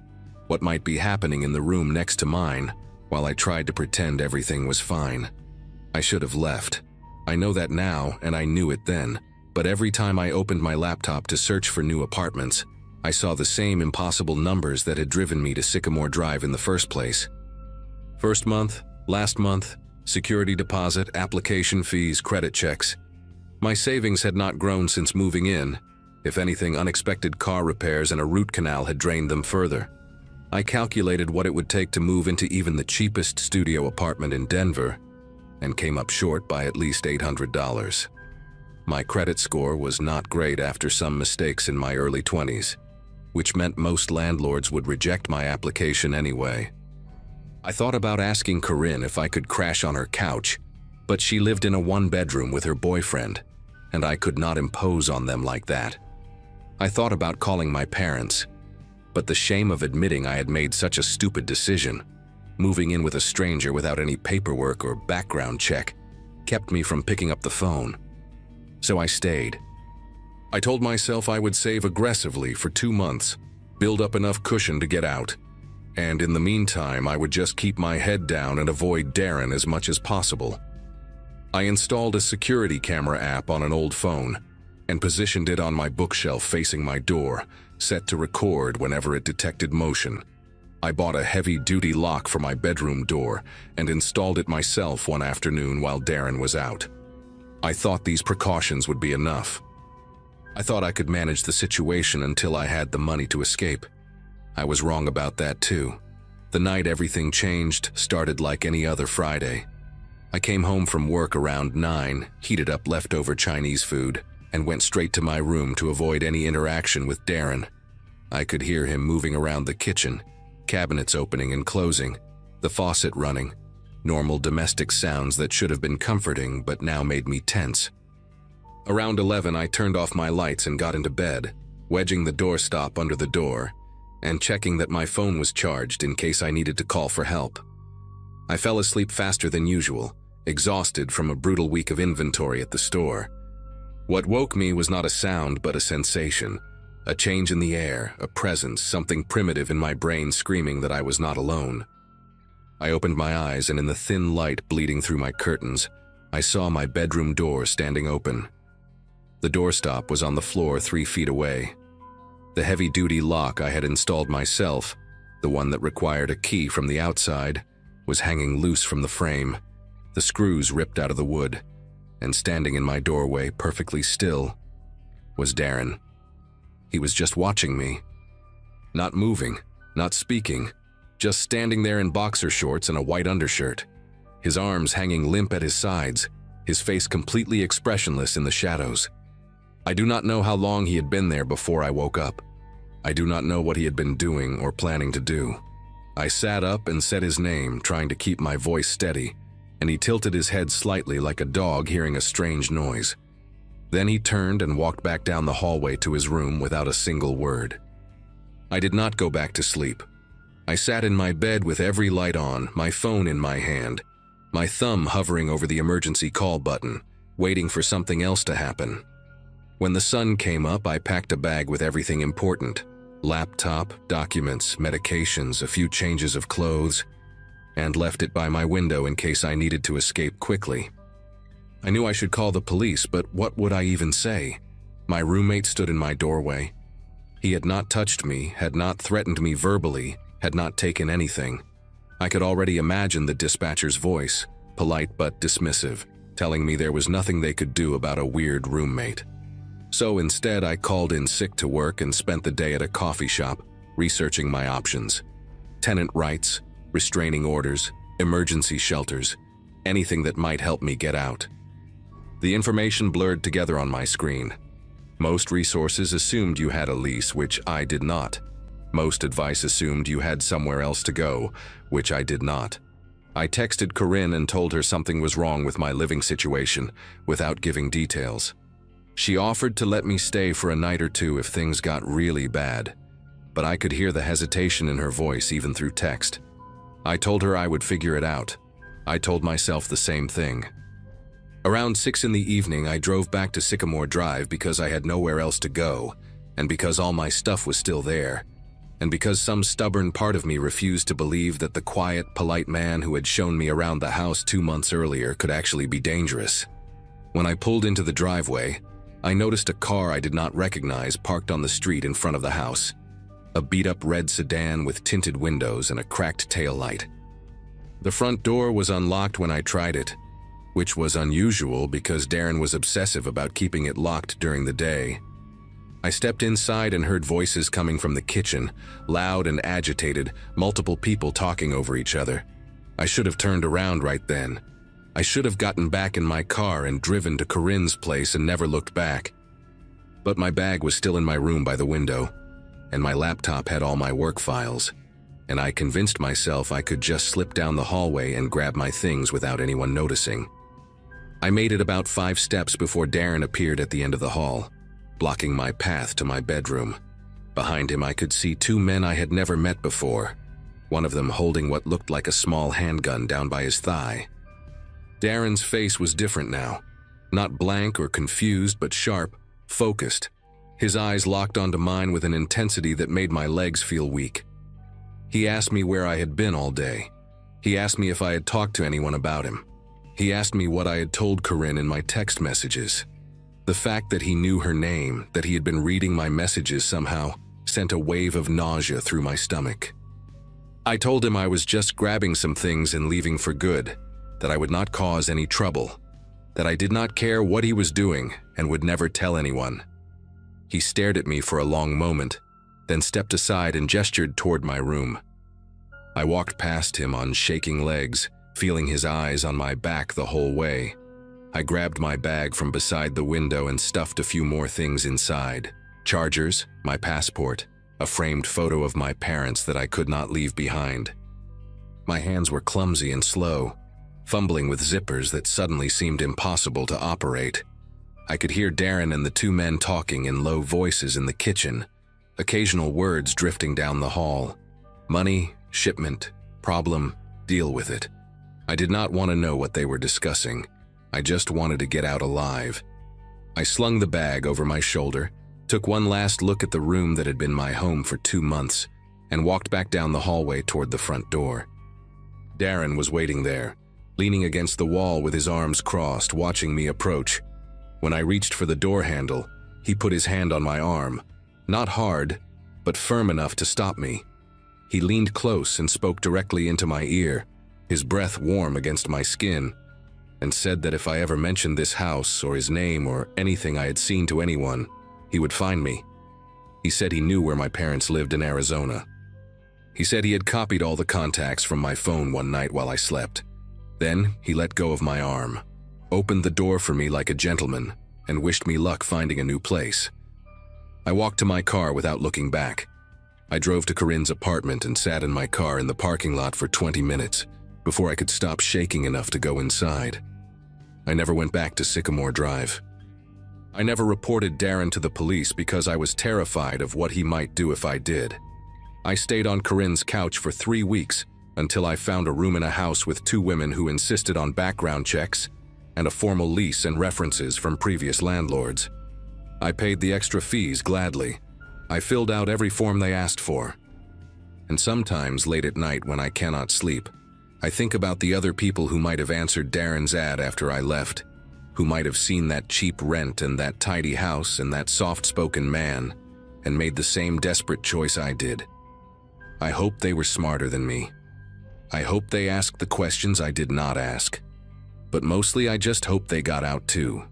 what might be happening in the room next to mine, while I tried to pretend everything was fine. I should have left. I know that now, and I knew it then, but every time I opened my laptop to search for new apartments, I saw the same impossible numbers that had driven me to Sycamore Drive in the first place. First month, last month, security deposit, application fees, credit checks. My savings had not grown since moving in. If anything, unexpected car repairs and a root canal had drained them further. I calculated what it would take to move into even the cheapest studio apartment in Denver, and came up short by at least $800. My credit score was not great after some mistakes in my early 20s, which meant most landlords would reject my application anyway. I thought about asking Corinne if I could crash on her couch, but she lived in a 1-bedroom with her boyfriend, and I could not impose on them like that. I thought about calling my parents, but the shame of admitting I had made such a stupid decision, moving in with a stranger without any paperwork or background check, kept me from picking up the phone. So I stayed. I told myself I would save aggressively for 2 months, build up enough cushion to get out, and in the meantime I would just keep my head down and avoid Darren as much as possible. I installed a security camera app on an old phone and positioned it on my bookshelf facing my door, set to record whenever it detected motion. I bought a heavy-duty lock for my bedroom door and installed it myself one afternoon while Darren was out. I thought these precautions would be enough. I thought I could manage the situation until I had the money to escape. I was wrong about that too. The night everything changed started like any other Friday. I came home from work around 9, heated up leftover Chinese food, and went straight to my room to avoid any interaction with Darren. I could hear him moving around the kitchen, cabinets opening and closing, the faucet running, normal domestic sounds that should have been comforting but now made me tense. Around 11, I turned off my lights and got into bed, wedging the doorstop under the door, and checking that my phone was charged in case I needed to call for help. I fell asleep faster than usual, exhausted from a brutal week of inventory at the store. What woke me was not a sound but a sensation, a change in the air, a presence, something primitive in my brain screaming that I was not alone. I opened my eyes, and in the thin light bleeding through my curtains, I saw my bedroom door standing open. The doorstop was on the floor 3 feet away. The heavy-duty lock I had installed myself, the one that required a key from the outside, was hanging loose from the frame, the screws ripped out of the wood, and standing in my doorway, perfectly still, was Darren. He was just watching me. Not moving, not speaking, just standing there in boxer shorts and a white undershirt, his arms hanging limp at his sides, his face completely expressionless in the shadows. I do not know how long he had been there before I woke up. I do not know what he had been doing or planning to do. I sat up and said his name, trying to keep my voice steady, and he tilted his head slightly like a dog hearing a strange noise. Then he turned and walked back down the hallway to his room without a single word. I did not go back to sleep. I sat in my bed with every light on, my phone in my hand, my thumb hovering over the emergency call button, waiting for something else to happen. When the sun came up, I packed a bag with everything important: laptop, documents, medications, a few changes of clothes, and left it by my window in case I needed to escape quickly. I knew I should call the police, but what would I even say? My roommate stood in my doorway. He had not touched me, had not threatened me verbally, had not taken anything. I could already imagine the dispatcher's voice, polite but dismissive, telling me there was nothing they could do about a weird roommate. So instead, I called in sick to work and spent the day at a coffee shop, researching my options. Tenant rights, restraining orders, emergency shelters, anything that might help me get out. The information blurred together on my screen. Most resources assumed you had a lease, which I did not. Most advice assumed you had somewhere else to go, which I did not. I texted Corinne and told her something was wrong with my living situation, without giving details. She offered to let me stay for a night or two if things got really bad, but I could hear the hesitation in her voice even through text. I told her I would figure it out. I told myself the same thing. Around 6 in the evening, I drove back to Sycamore Drive because I had nowhere else to go, and because all my stuff was still there, and because some stubborn part of me refused to believe that the quiet, polite man who had shown me around the house 2 months earlier could actually be dangerous. When I pulled into the driveway, I noticed a car I did not recognize parked on the street in front of the house. A beat-up red sedan with tinted windows and a cracked taillight. The front door was unlocked when I tried it, which was unusual because Darren was obsessive about keeping it locked during the day. I stepped inside and heard voices coming from the kitchen, loud and agitated, multiple people talking over each other. I should have turned around right then. I should have gotten back in my car and driven to Corinne's place and never looked back. But my bag was still in my room by the window, and my laptop had all my work files, and I convinced myself I could just slip down the hallway and grab my things without anyone noticing. I made it about 5 steps before Darren appeared at the end of the hall, blocking my path to my bedroom. Behind him I could see 2 men I had never met before, one of them holding what looked like a small handgun down by his thigh. Darren's face was different now, not blank or confused, but sharp, focused. His eyes locked onto mine with an intensity that made my legs feel weak. He asked me where I had been all day. He asked me if I had talked to anyone about him. He asked me what I had told Corinne in my text messages. The fact that he knew her name, that he had been reading my messages somehow, sent a wave of nausea through my stomach. I told him I was just grabbing some things and leaving for good, that I would not cause any trouble. that I did not care what he was doing and would never tell anyone. He stared at me for a long moment, then stepped aside and gestured toward my room. I walked past him on shaking legs, feeling his eyes on my back the whole way. I grabbed my bag from beside the window and stuffed a few more things inside. Chargers, my passport, a framed photo of my parents that I could not leave behind. My hands were clumsy and slow, fumbling with zippers that suddenly seemed impossible to operate. I could hear Darren and the two men talking in low voices in the kitchen, occasional words drifting down the hall. Money, shipment, problem, deal with it. I did not want to know what they were discussing. I just wanted to get out alive. I slung the bag over my shoulder, took one last look at the room that had been my home for 2 months, and walked back down the hallway toward the front door. Darren was waiting there, leaning against the wall with his arms crossed, watching me approach. When I reached for the door handle, he put his hand on my arm, not hard, but firm enough to stop me. He leaned close and spoke directly into my ear, his breath warm against my skin, and said that if I ever mentioned this house or his name or anything I had seen to anyone, he would find me. He said he knew where my parents lived in Arizona. He said he had copied all the contacts from my phone one night while I slept. Then he let go of my arm, opened the door for me like a gentleman, and wished me luck finding a new place. I walked to my car without looking back. I drove to Corinne's apartment and sat in my car in the parking lot for 20 minutes before I could stop shaking enough to go inside. I never went back to Sycamore Drive. I never reported Darren to the police because I was terrified of what he might do if I did. I stayed on Corinne's couch for 3 weeks until I found a room in a house with 2 women who insisted on background checks and a formal lease and references from previous landlords. I paid the extra fees gladly. I filled out every form they asked for. And sometimes late at night when I cannot sleep, I think about the other people who might have answered Darren's ad after I left, who might have seen that cheap rent and that tidy house and that soft-spoken man and made the same desperate choice I did. I hope they were smarter than me. I hope they asked the questions I did not ask. But mostly I just hope they got out too.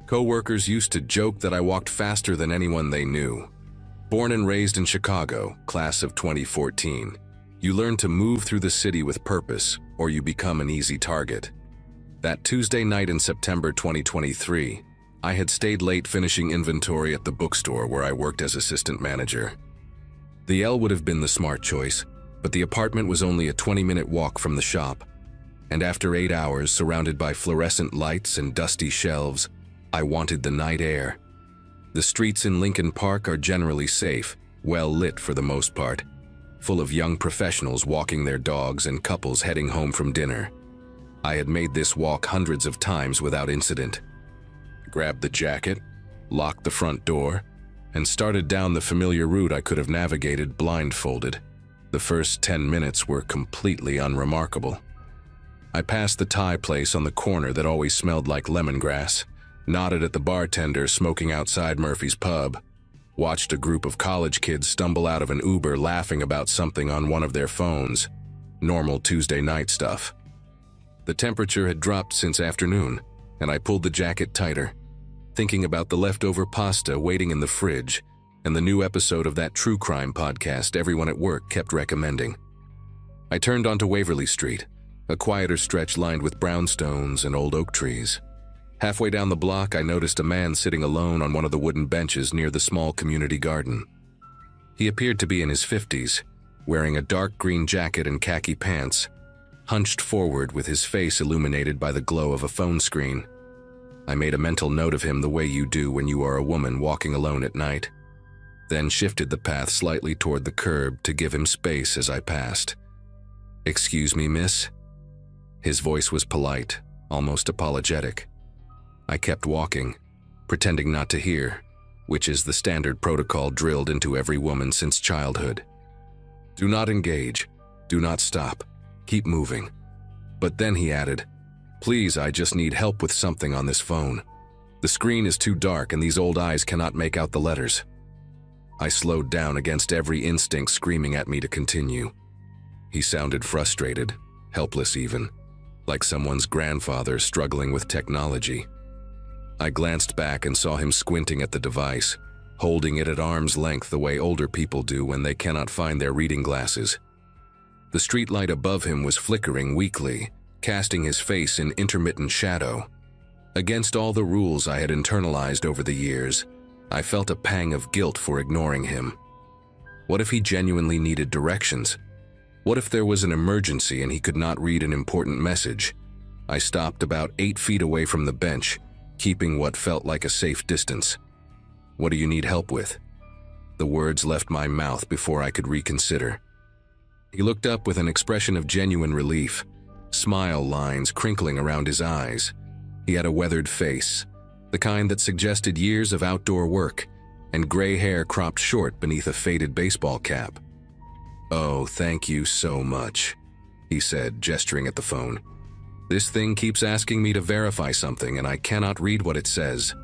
Co-workers used to joke that I walked faster than anyone they knew. Born and raised in Chicago, class of 2014, you learn to move through the city with purpose, or you become an easy target. That Tuesday night in September 2023, I had stayed late finishing inventory at the bookstore where I worked as assistant manager. The L would have been the smart choice, but the apartment was only a 20-minute walk from the shop. And after 8 hours surrounded by fluorescent lights and dusty shelves, I wanted the night air. The streets in Lincoln Park are generally safe, well lit for the most part, full of young professionals walking their dogs and couples heading home from dinner. I had made this walk hundreds of times without incident. I grabbed the jacket, locked the front door, and started down the familiar route I could have navigated blindfolded. The first 10 minutes were completely unremarkable. I passed the Thai place on the corner that always smelled like lemongrass, nodded at the bartender smoking outside Murphy's pub, watched a group of college kids stumble out of an Uber laughing about something on one of their phones. Normal Tuesday night stuff. The temperature had dropped since afternoon, and I pulled the jacket tighter, thinking about the leftover pasta waiting in the fridge and the new episode of that true crime podcast everyone at work kept recommending. I turned onto Waverly Street, a quieter stretch lined with brownstones and old oak trees. Halfway down the block, I noticed a man sitting alone on one of the wooden benches near the small community garden. He appeared to be in his 50s, wearing a dark green jacket and khaki pants, hunched forward with his face illuminated by the glow of a phone screen. I made a mental note of him the way you do when you are a woman walking alone at night, then shifted the path slightly toward the curb to give him space as I passed. "Excuse me, miss?" His voice was polite, almost apologetic. I kept walking, pretending not to hear, which is the standard protocol drilled into every woman since childhood. Do not engage, do not stop, keep moving. But then he added, "Please, I just need help with something on this phone. The screen is too dark and these old eyes cannot make out the letters." I slowed down against every instinct screaming at me to continue. He sounded frustrated, helpless even, like someone's grandfather struggling with technology. I glanced back and saw him squinting at the device, holding it at arm's length the way older people do when they cannot find their reading glasses. The streetlight above him was flickering weakly, casting his face in intermittent shadow. Against all the rules I had internalized over the years, I felt a pang of guilt for ignoring him. What if he genuinely needed directions? What if there was an emergency and he could not read an important message? I stopped about 8 feet away from the bench, keeping what felt like a safe distance. "What do you need help with?" The words left my mouth before I could reconsider. He looked up with an expression of genuine relief, smile lines crinkling around his eyes. He had a weathered face, the kind that suggested years of outdoor work, and gray hair cropped short beneath a faded baseball cap. "Oh, thank you so much," he said, gesturing at the phone. "This thing keeps asking me to verify something and I cannot read what it says.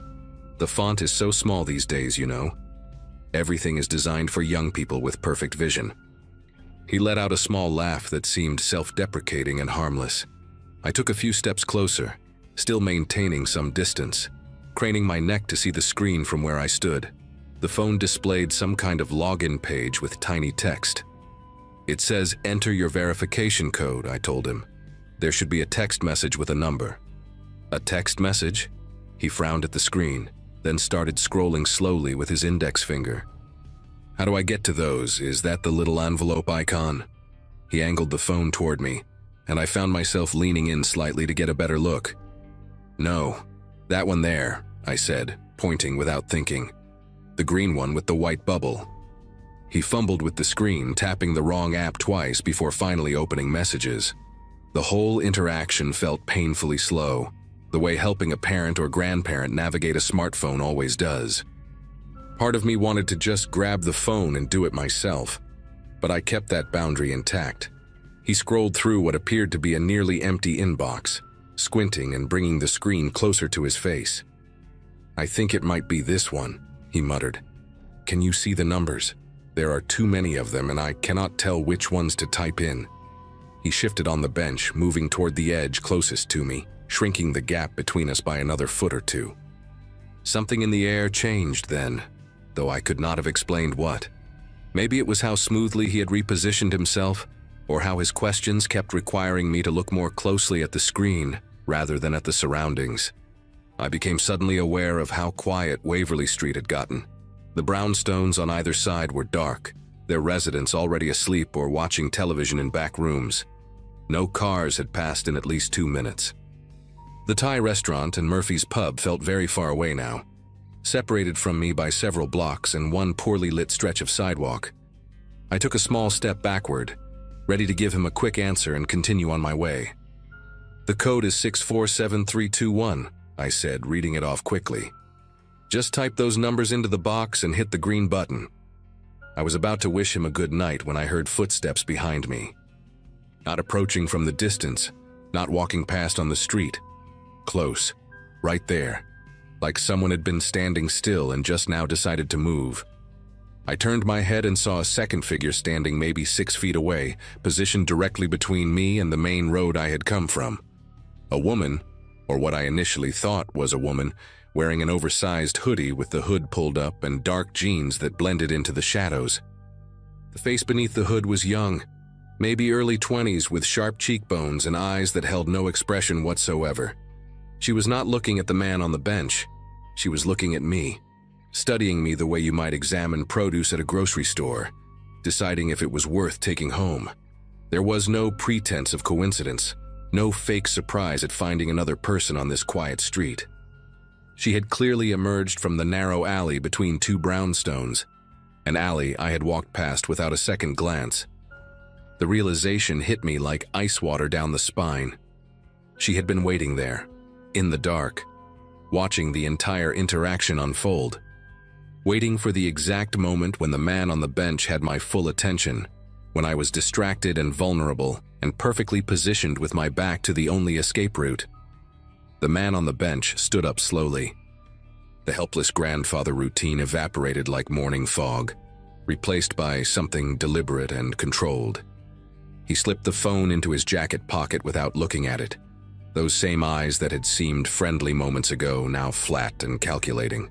The font is so small these days, you know. Everything is designed for young people with perfect vision." He let out a small laugh that seemed self-deprecating and harmless. I took a few steps closer, still maintaining some distance, craning my neck to see the screen from where I stood. The phone displayed some kind of login page with tiny text. "It says, 'Enter your verification code,'" I told him. "There should be a text message with a number." "A text message?" He frowned at the screen, then started scrolling slowly with his index finger. "How do I get to those? Is that the little envelope icon?" He angled the phone toward me, and I found myself leaning in slightly to get a better look. "No, that one there," I said, pointing without thinking. "The green one with the white bubble." He fumbled with the screen, tapping the wrong app twice before finally opening messages. The whole interaction felt painfully slow, the way helping a parent or grandparent navigate a smartphone always does. Part of me wanted to just grab the phone and do it myself, but I kept that boundary intact. He scrolled through what appeared to be a nearly empty inbox, squinting and bringing the screen closer to his face. "I think it might be this one," he muttered. "Can you see the numbers? There are too many of them and I cannot tell which ones to type in." He shifted on the bench, moving toward the edge closest to me, shrinking the gap between us by another foot or two. Something in the air changed then, though I could not have explained what. Maybe it was how smoothly he had repositioned himself, or how his questions kept requiring me to look more closely at the screen rather than at the surroundings. I became suddenly aware of how quiet Waverly Street had gotten. The brownstones on either side were dark, their residents already asleep or watching television in back rooms. No cars had passed in at least 2 minutes. The Thai restaurant and Murphy's pub felt very far away now, separated from me by several blocks and one poorly lit stretch of sidewalk. I took a small step backward, ready to give him a quick answer and continue on my way. "The code is 647321, I said, reading it off quickly. "Just type those numbers into the box and hit the green button." I was about to wish him a good night when I heard footsteps behind me. Not approaching from the distance, not walking past on the street. Close, right there, like someone had been standing still and just now decided to move. I turned my head and saw a second figure standing maybe 6 feet away, positioned directly between me and the main road I had come from. A woman, or what I initially thought was a woman, wearing an oversized hoodie with the hood pulled up and dark jeans that blended into the shadows. The face beneath the hood was young, maybe early 20s, with sharp cheekbones and eyes that held no expression whatsoever. She was not looking at the man on the bench. She was looking at me, studying me the way you might examine produce at a grocery store, deciding if it was worth taking home. There was no pretense of coincidence, no fake surprise at finding another person on this quiet street. She had clearly emerged from the narrow alley between 2 brownstones, an alley I had walked past without a second glance. The realization hit me like ice water down the spine. She had been waiting there, in the dark, watching the entire interaction unfold, waiting for the exact moment when the man on the bench had my full attention, when I was distracted and vulnerable and perfectly positioned with my back to the only escape route. The man on the bench stood up slowly. The helpless grandfather routine evaporated like morning fog. replaced by something deliberate and controlled. He slipped the phone into his jacket pocket without looking at it. Those same eyes that had seemed friendly moments ago, now flat and calculating.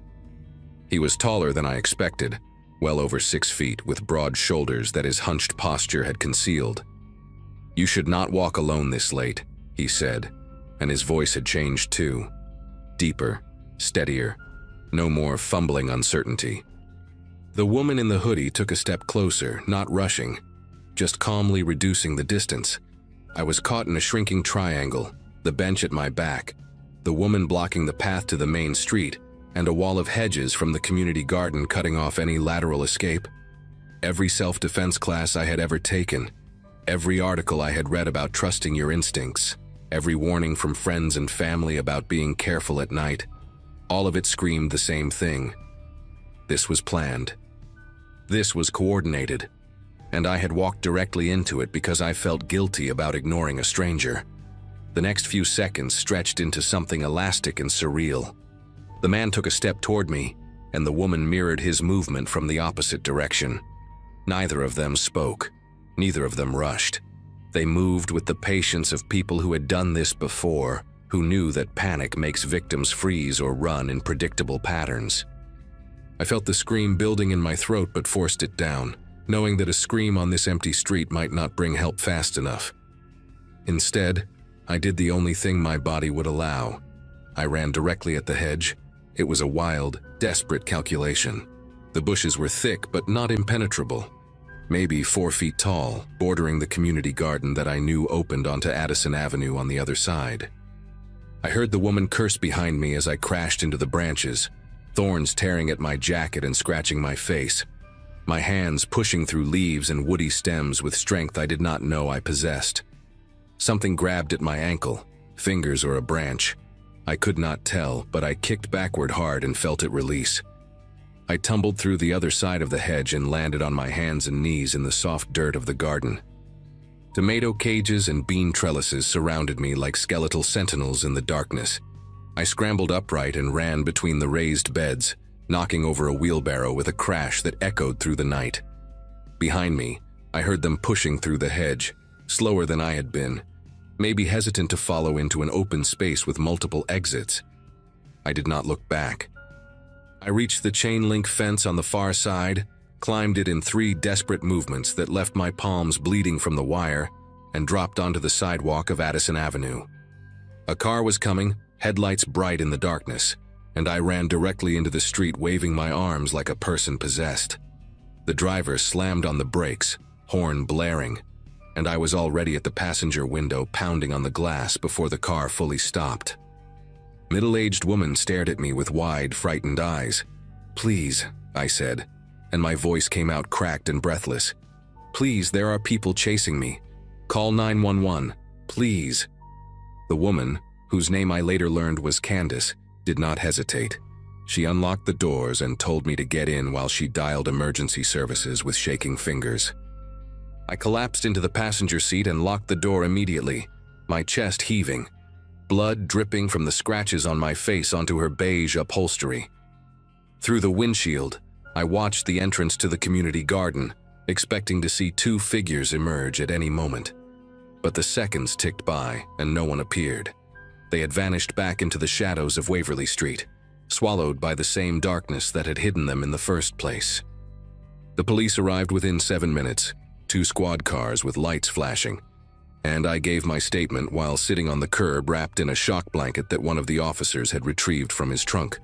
He was taller than I expected, well over 6 feet, with broad shoulders that his hunched posture had concealed. "You should not walk alone this late," he said, and his voice had changed too. Deeper, steadier, no more fumbling uncertainty. The woman in the hoodie took a step closer, not rushing, just calmly reducing the distance. I was caught in a shrinking triangle, the bench at my back, the woman blocking the path to the main street, and a wall of hedges from the community garden cutting off any lateral escape. Every self-defense class I had ever taken, every article I had read about trusting your instincts, every warning from friends and family about being careful at night, all of it screamed the same thing. This was planned. This was coordinated. And I had walked directly into it because I felt guilty about ignoring a stranger. The next few seconds stretched into something elastic and surreal. The man took a step toward me, and the woman mirrored his movement from the opposite direction. Neither of them spoke. Neither of them rushed. They moved with the patience of people who had done this before, who knew that panic makes victims freeze or run in predictable patterns. I felt the scream building in my throat but forced it down, knowing that a scream on this empty street might not bring help fast enough. Instead, I did the only thing my body would allow. I ran directly at the hedge. It was a wild, desperate calculation. The bushes were thick but not impenetrable, maybe 4 feet tall, bordering the community garden that I knew opened onto Addison Avenue on the other side. I heard the woman curse behind me as I crashed into the branches, thorns tearing at my jacket and scratching my face, my hands pushing through leaves and woody stems with strength I did not know I possessed. Something grabbed at my ankle, fingers or a branch. I could not tell, but I kicked backward hard and felt it release. I tumbled through the other side of the hedge and landed on my hands and knees in the soft dirt of the garden. Tomato cages and bean trellises surrounded me like skeletal sentinels in the darkness. I scrambled upright and ran between the raised beds, knocking over a wheelbarrow with a crash that echoed through the night. Behind me, I heard them pushing through the hedge, slower than I had been, maybe hesitant to follow into an open space with multiple exits. I did not look back. I reached the chain-link fence on the far side, climbed it in 3 desperate movements that left my palms bleeding from the wire, and dropped onto the sidewalk of Addison Avenue. A car was coming, headlights bright in the darkness, and I ran directly into the street waving my arms like a person possessed. The driver slammed on the brakes, horn blaring, and I was already at the passenger window pounding on the glass before the car fully stopped. Middle-aged woman stared at me with wide, frightened eyes. "Please," I said, and my voice came out cracked and breathless. "Please, there are people chasing me. Call 911, please." The woman, whose name I later learned was Candace, did not hesitate. She unlocked the doors and told me to get in while she dialed emergency services with shaking fingers. I collapsed into the passenger seat and locked the door immediately, my chest heaving, blood dripping from the scratches on my face onto her beige upholstery. Through the windshield, I watched the entrance to the community garden, expecting to see 2 figures emerge at any moment. But the seconds ticked by and no one appeared. They had vanished back into the shadows of Waverly Street, swallowed by the same darkness that had hidden them in the first place. The police arrived within 7 minutes, 2 squad cars with lights flashing, and I gave my statement while sitting on the curb wrapped in a shock blanket that one of the officers had retrieved from his trunk.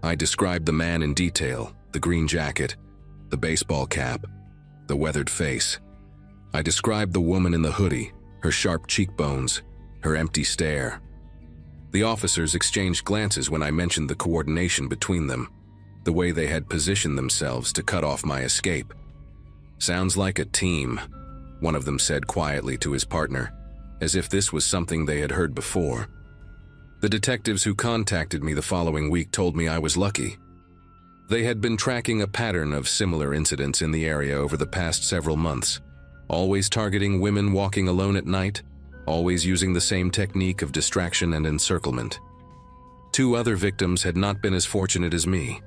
I described the man in detail, the green jacket, the baseball cap, the weathered face. I described the woman in the hoodie, her sharp cheekbones, her empty stare. The officers exchanged glances when I mentioned the coordination between them, the way they had positioned themselves to cut off my escape. "Sounds like a team," one of them said quietly to his partner, as if this was something they had heard before. The detectives who contacted me the following week told me I was lucky. They had been tracking a pattern of similar incidents in the area over the past several months, always targeting women walking alone at night, always using the same technique of distraction and encirclement. 2 other victims had not been as fortunate as me.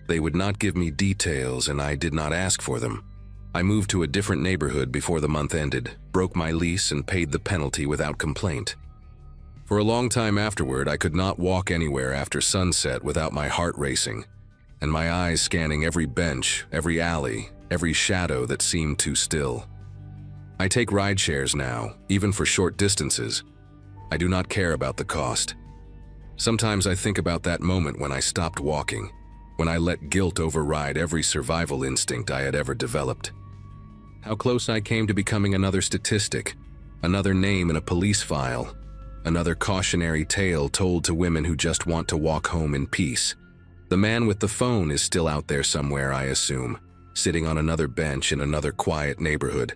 They would not give me details, and I did not ask for them. I moved to a different neighborhood before the month ended, broke my lease, and paid the penalty without complaint. For a long time afterward, I could not walk anywhere after sunset without my heart racing, and my eyes scanning every bench, every alley, every shadow that seemed too still. I take ride shares now, even for short distances. I do not care about the cost. Sometimes I think about that moment when I stopped walking, when I let guilt override every survival instinct I had ever developed. How close I came to becoming another statistic, another name in a police file, another cautionary tale told to women who just want to walk home in peace. The man with the phone is still out there somewhere, I assume, sitting on another bench in another quiet neighborhood,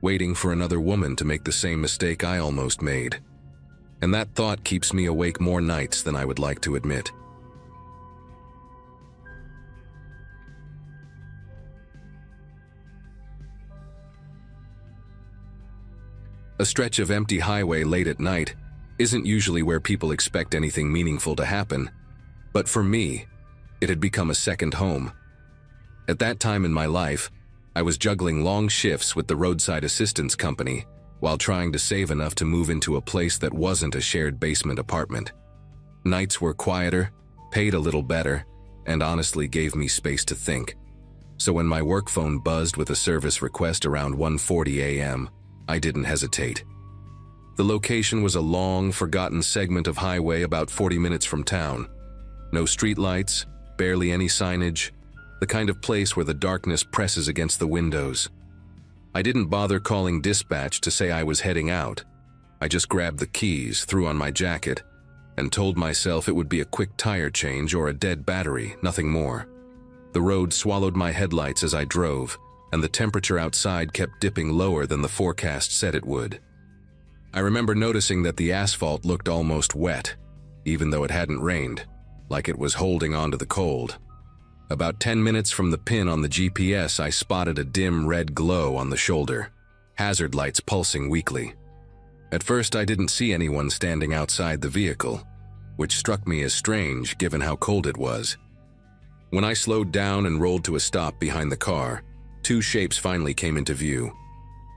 waiting for another woman to make the same mistake I almost made. And that thought keeps me awake more nights than I would like to admit. A stretch of empty highway late at night isn't usually where people expect anything meaningful to happen, but for me, it had become a second home. At that time in my life, I was juggling long shifts with the roadside assistance company while trying to save enough to move into a place that wasn't a shared basement apartment. Nights were quieter, paid a little better, and honestly gave me space to think. So when my work phone buzzed with a service request around 1:40 a.m., I didn't hesitate. The location was a long, forgotten segment of highway about 40 minutes from town. No streetlights, barely any signage, the kind of place where the darkness presses against the windows. I didn't bother calling dispatch to say I was heading out. I just grabbed the keys, threw on my jacket, and told myself it would be a quick tire change or a dead battery, nothing more. The road swallowed my headlights as I drove, and the temperature outside kept dipping lower than the forecast said it would. I remember noticing that the asphalt looked almost wet, even though it hadn't rained, like it was holding on to the cold. About 10 minutes from the pin on the GPS, I spotted a dim red glow on the shoulder, hazard lights pulsing weakly. At first, I didn't see anyone standing outside the vehicle, which struck me as strange given how cold it was. When I slowed down and rolled to a stop behind the car, two shapes finally came into view.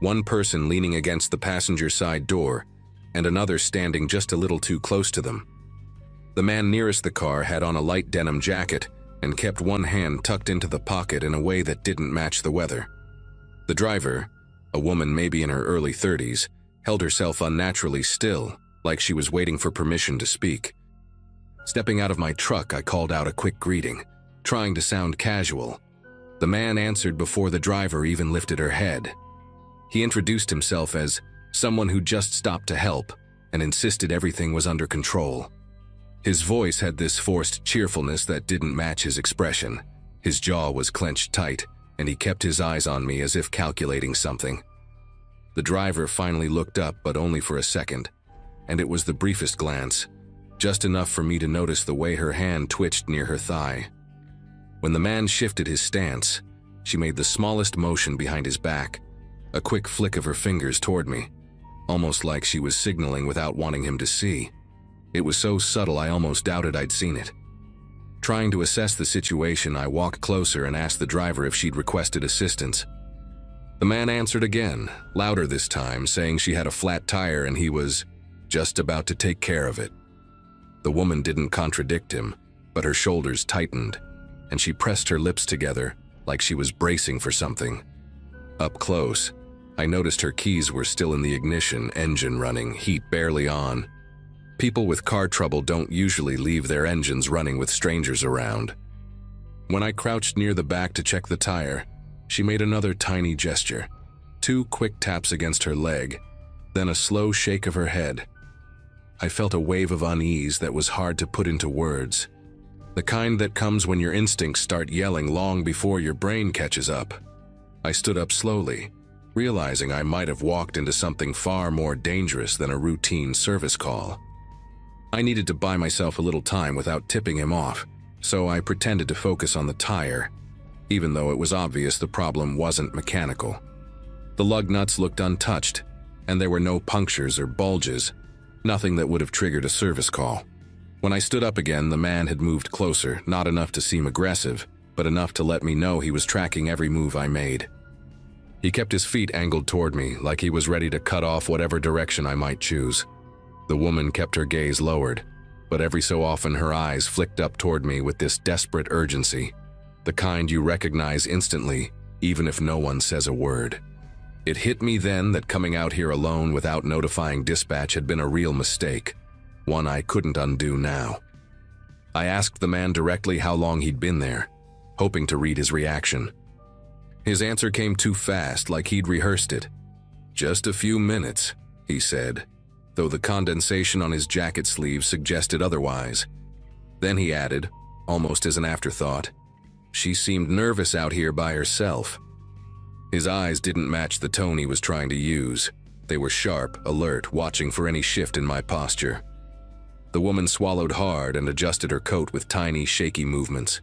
One person leaning against the passenger side door, and another standing just a little too close to them. The man nearest the car had on a light denim jacket and kept one hand tucked into the pocket in a way that didn't match the weather. The driver, a woman maybe in her early 30s, held herself unnaturally still, like she was waiting for permission to speak. Stepping out of my truck, I called out a quick greeting, trying to sound casual. The man answered before the driver even lifted her head. He introduced himself as someone who just stopped to help and insisted everything was under control. His voice had this forced cheerfulness that didn't match his expression. His jaw was clenched tight, and he kept his eyes on me as if calculating something. The driver finally looked up, but only for a second, and it was the briefest glance, just enough for me to notice the way her hand twitched near her thigh. When the man shifted his stance, she made the smallest motion behind his back, a quick flick of her fingers toward me, almost like she was signaling without wanting him to see. It was so subtle I almost doubted I'd seen it. Trying to assess the situation, I walked closer and asked the driver if she'd requested assistance. The man answered again, louder this time, saying she had a flat tire and he was just about to take care of it. The woman didn't contradict him, but her shoulders tightened, and she pressed her lips together like she was bracing for something. Up close, I noticed her keys were still in the ignition, engine running, heat barely on. People with car trouble don't usually leave their engines running with strangers around. When I crouched near the back to check the tire, she made another tiny gesture, 2 quick taps against her leg, then a slow shake of her head. I felt a wave of unease that was hard to put into words, the kind that comes when your instincts start yelling long before your brain catches up. I stood up slowly, realizing I might have walked into something far more dangerous than a routine service call. I needed to buy myself a little time without tipping him off, so I pretended to focus on the tire, even though it was obvious the problem wasn't mechanical. The lug nuts looked untouched, and there were no punctures or bulges, nothing that would have triggered a service call. When I stood up again, the man had moved closer, not enough to seem aggressive, but enough to let me know he was tracking every move I made. He kept his feet angled toward me, like he was ready to cut off whatever direction I might choose. The woman kept her gaze lowered, but every so often her eyes flicked up toward me with this desperate urgency, the kind you recognize instantly, even if no one says a word. It hit me then that coming out here alone without notifying dispatch had been a real mistake, one I couldn't undo now. I asked the man directly how long he'd been there, hoping to read his reaction. His answer came too fast, like he'd rehearsed it. "Just a few minutes," he said, though the condensation on his jacket sleeve suggested otherwise. Then he added, almost as an afterthought, "She seemed nervous out here by herself." His eyes didn't match the tone he was trying to use. They were sharp, alert, watching for any shift in my posture. The woman swallowed hard and adjusted her coat with tiny, shaky movements.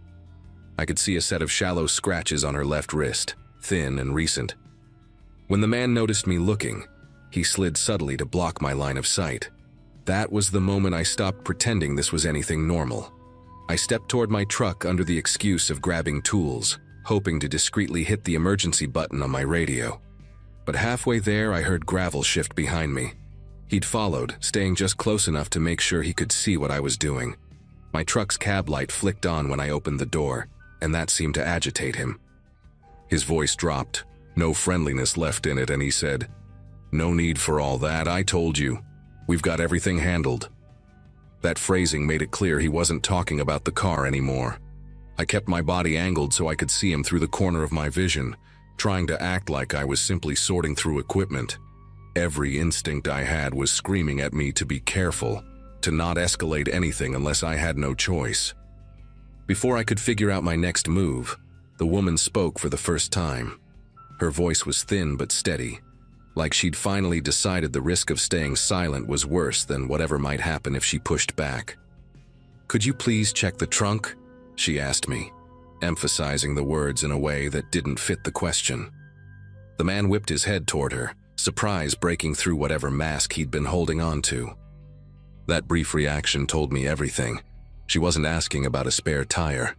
I could see a set of shallow scratches on her left wrist, thin and recent. When the man noticed me looking, he slid subtly to block my line of sight. That was the moment I stopped pretending this was anything normal. I stepped toward my truck under the excuse of grabbing tools, hoping to discreetly hit the emergency button on my radio. But halfway there, I heard gravel shift behind me. He'd followed, staying just close enough to make sure he could see what I was doing. My truck's cab light flicked on when I opened the door, and that seemed to agitate him. His voice dropped, no friendliness left in it, and he said, "No need for all that, I told you. We've got everything handled." That phrasing made it clear he wasn't talking about the car anymore. I kept my body angled so I could see him through the corner of my vision, trying to act like I was simply sorting through equipment. Every instinct I had was screaming at me to be careful, to not escalate anything unless I had no choice. Before I could figure out my next move, the woman spoke for the first time. Her voice was thin but steady, like she'd finally decided the risk of staying silent was worse than whatever might happen if she pushed back. "Could you please check the trunk?" she asked me, emphasizing the words in a way that didn't fit the question. The man whipped his head toward her, surprise breaking through whatever mask he'd been holding on to. That brief reaction told me everything. She wasn't asking about a spare tire.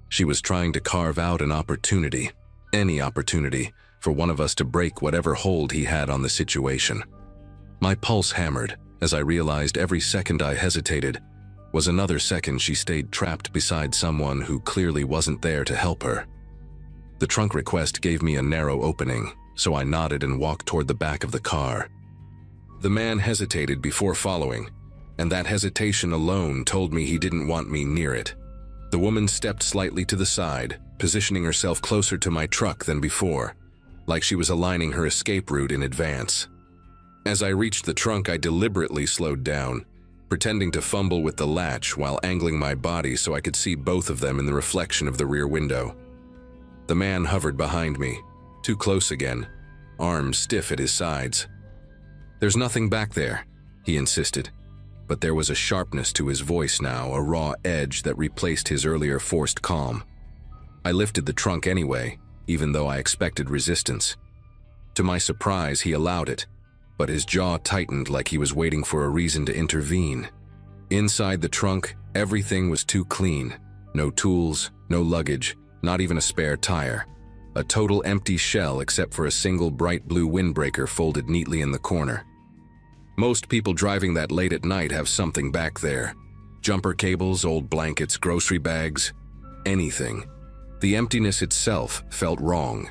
She was trying to carve out an opportunity, any opportunity, for one of us to break whatever hold he had on the situation. My pulse hammered as I realized every second I hesitated was another second she stayed trapped beside someone who clearly wasn't there to help her. The trunk request gave me a narrow opening, so I nodded and walked toward the back of the car. The man hesitated before following, and that hesitation alone told me he didn't want me near it. The woman stepped slightly to the side, positioning herself closer to my truck than before, like she was aligning her escape route in advance. As I reached the trunk, I deliberately slowed down, pretending to fumble with the latch while angling my body so I could see both of them in the reflection of the rear window. The man hovered behind me, too close again, arms stiff at his sides. "There's nothing back there," he insisted, but there was a sharpness to his voice now, a raw edge that replaced his earlier forced calm. I lifted the trunk anyway, even though I expected resistance. To my surprise, he allowed it, but his jaw tightened like he was waiting for a reason to intervene. Inside the trunk, everything was too clean. No tools, no luggage, not even a spare tire. A total empty shell except for a single bright blue windbreaker folded neatly in the corner. Most people driving that late at night have something back there. Jumper cables, old blankets, grocery bags, anything. The emptiness itself felt wrong.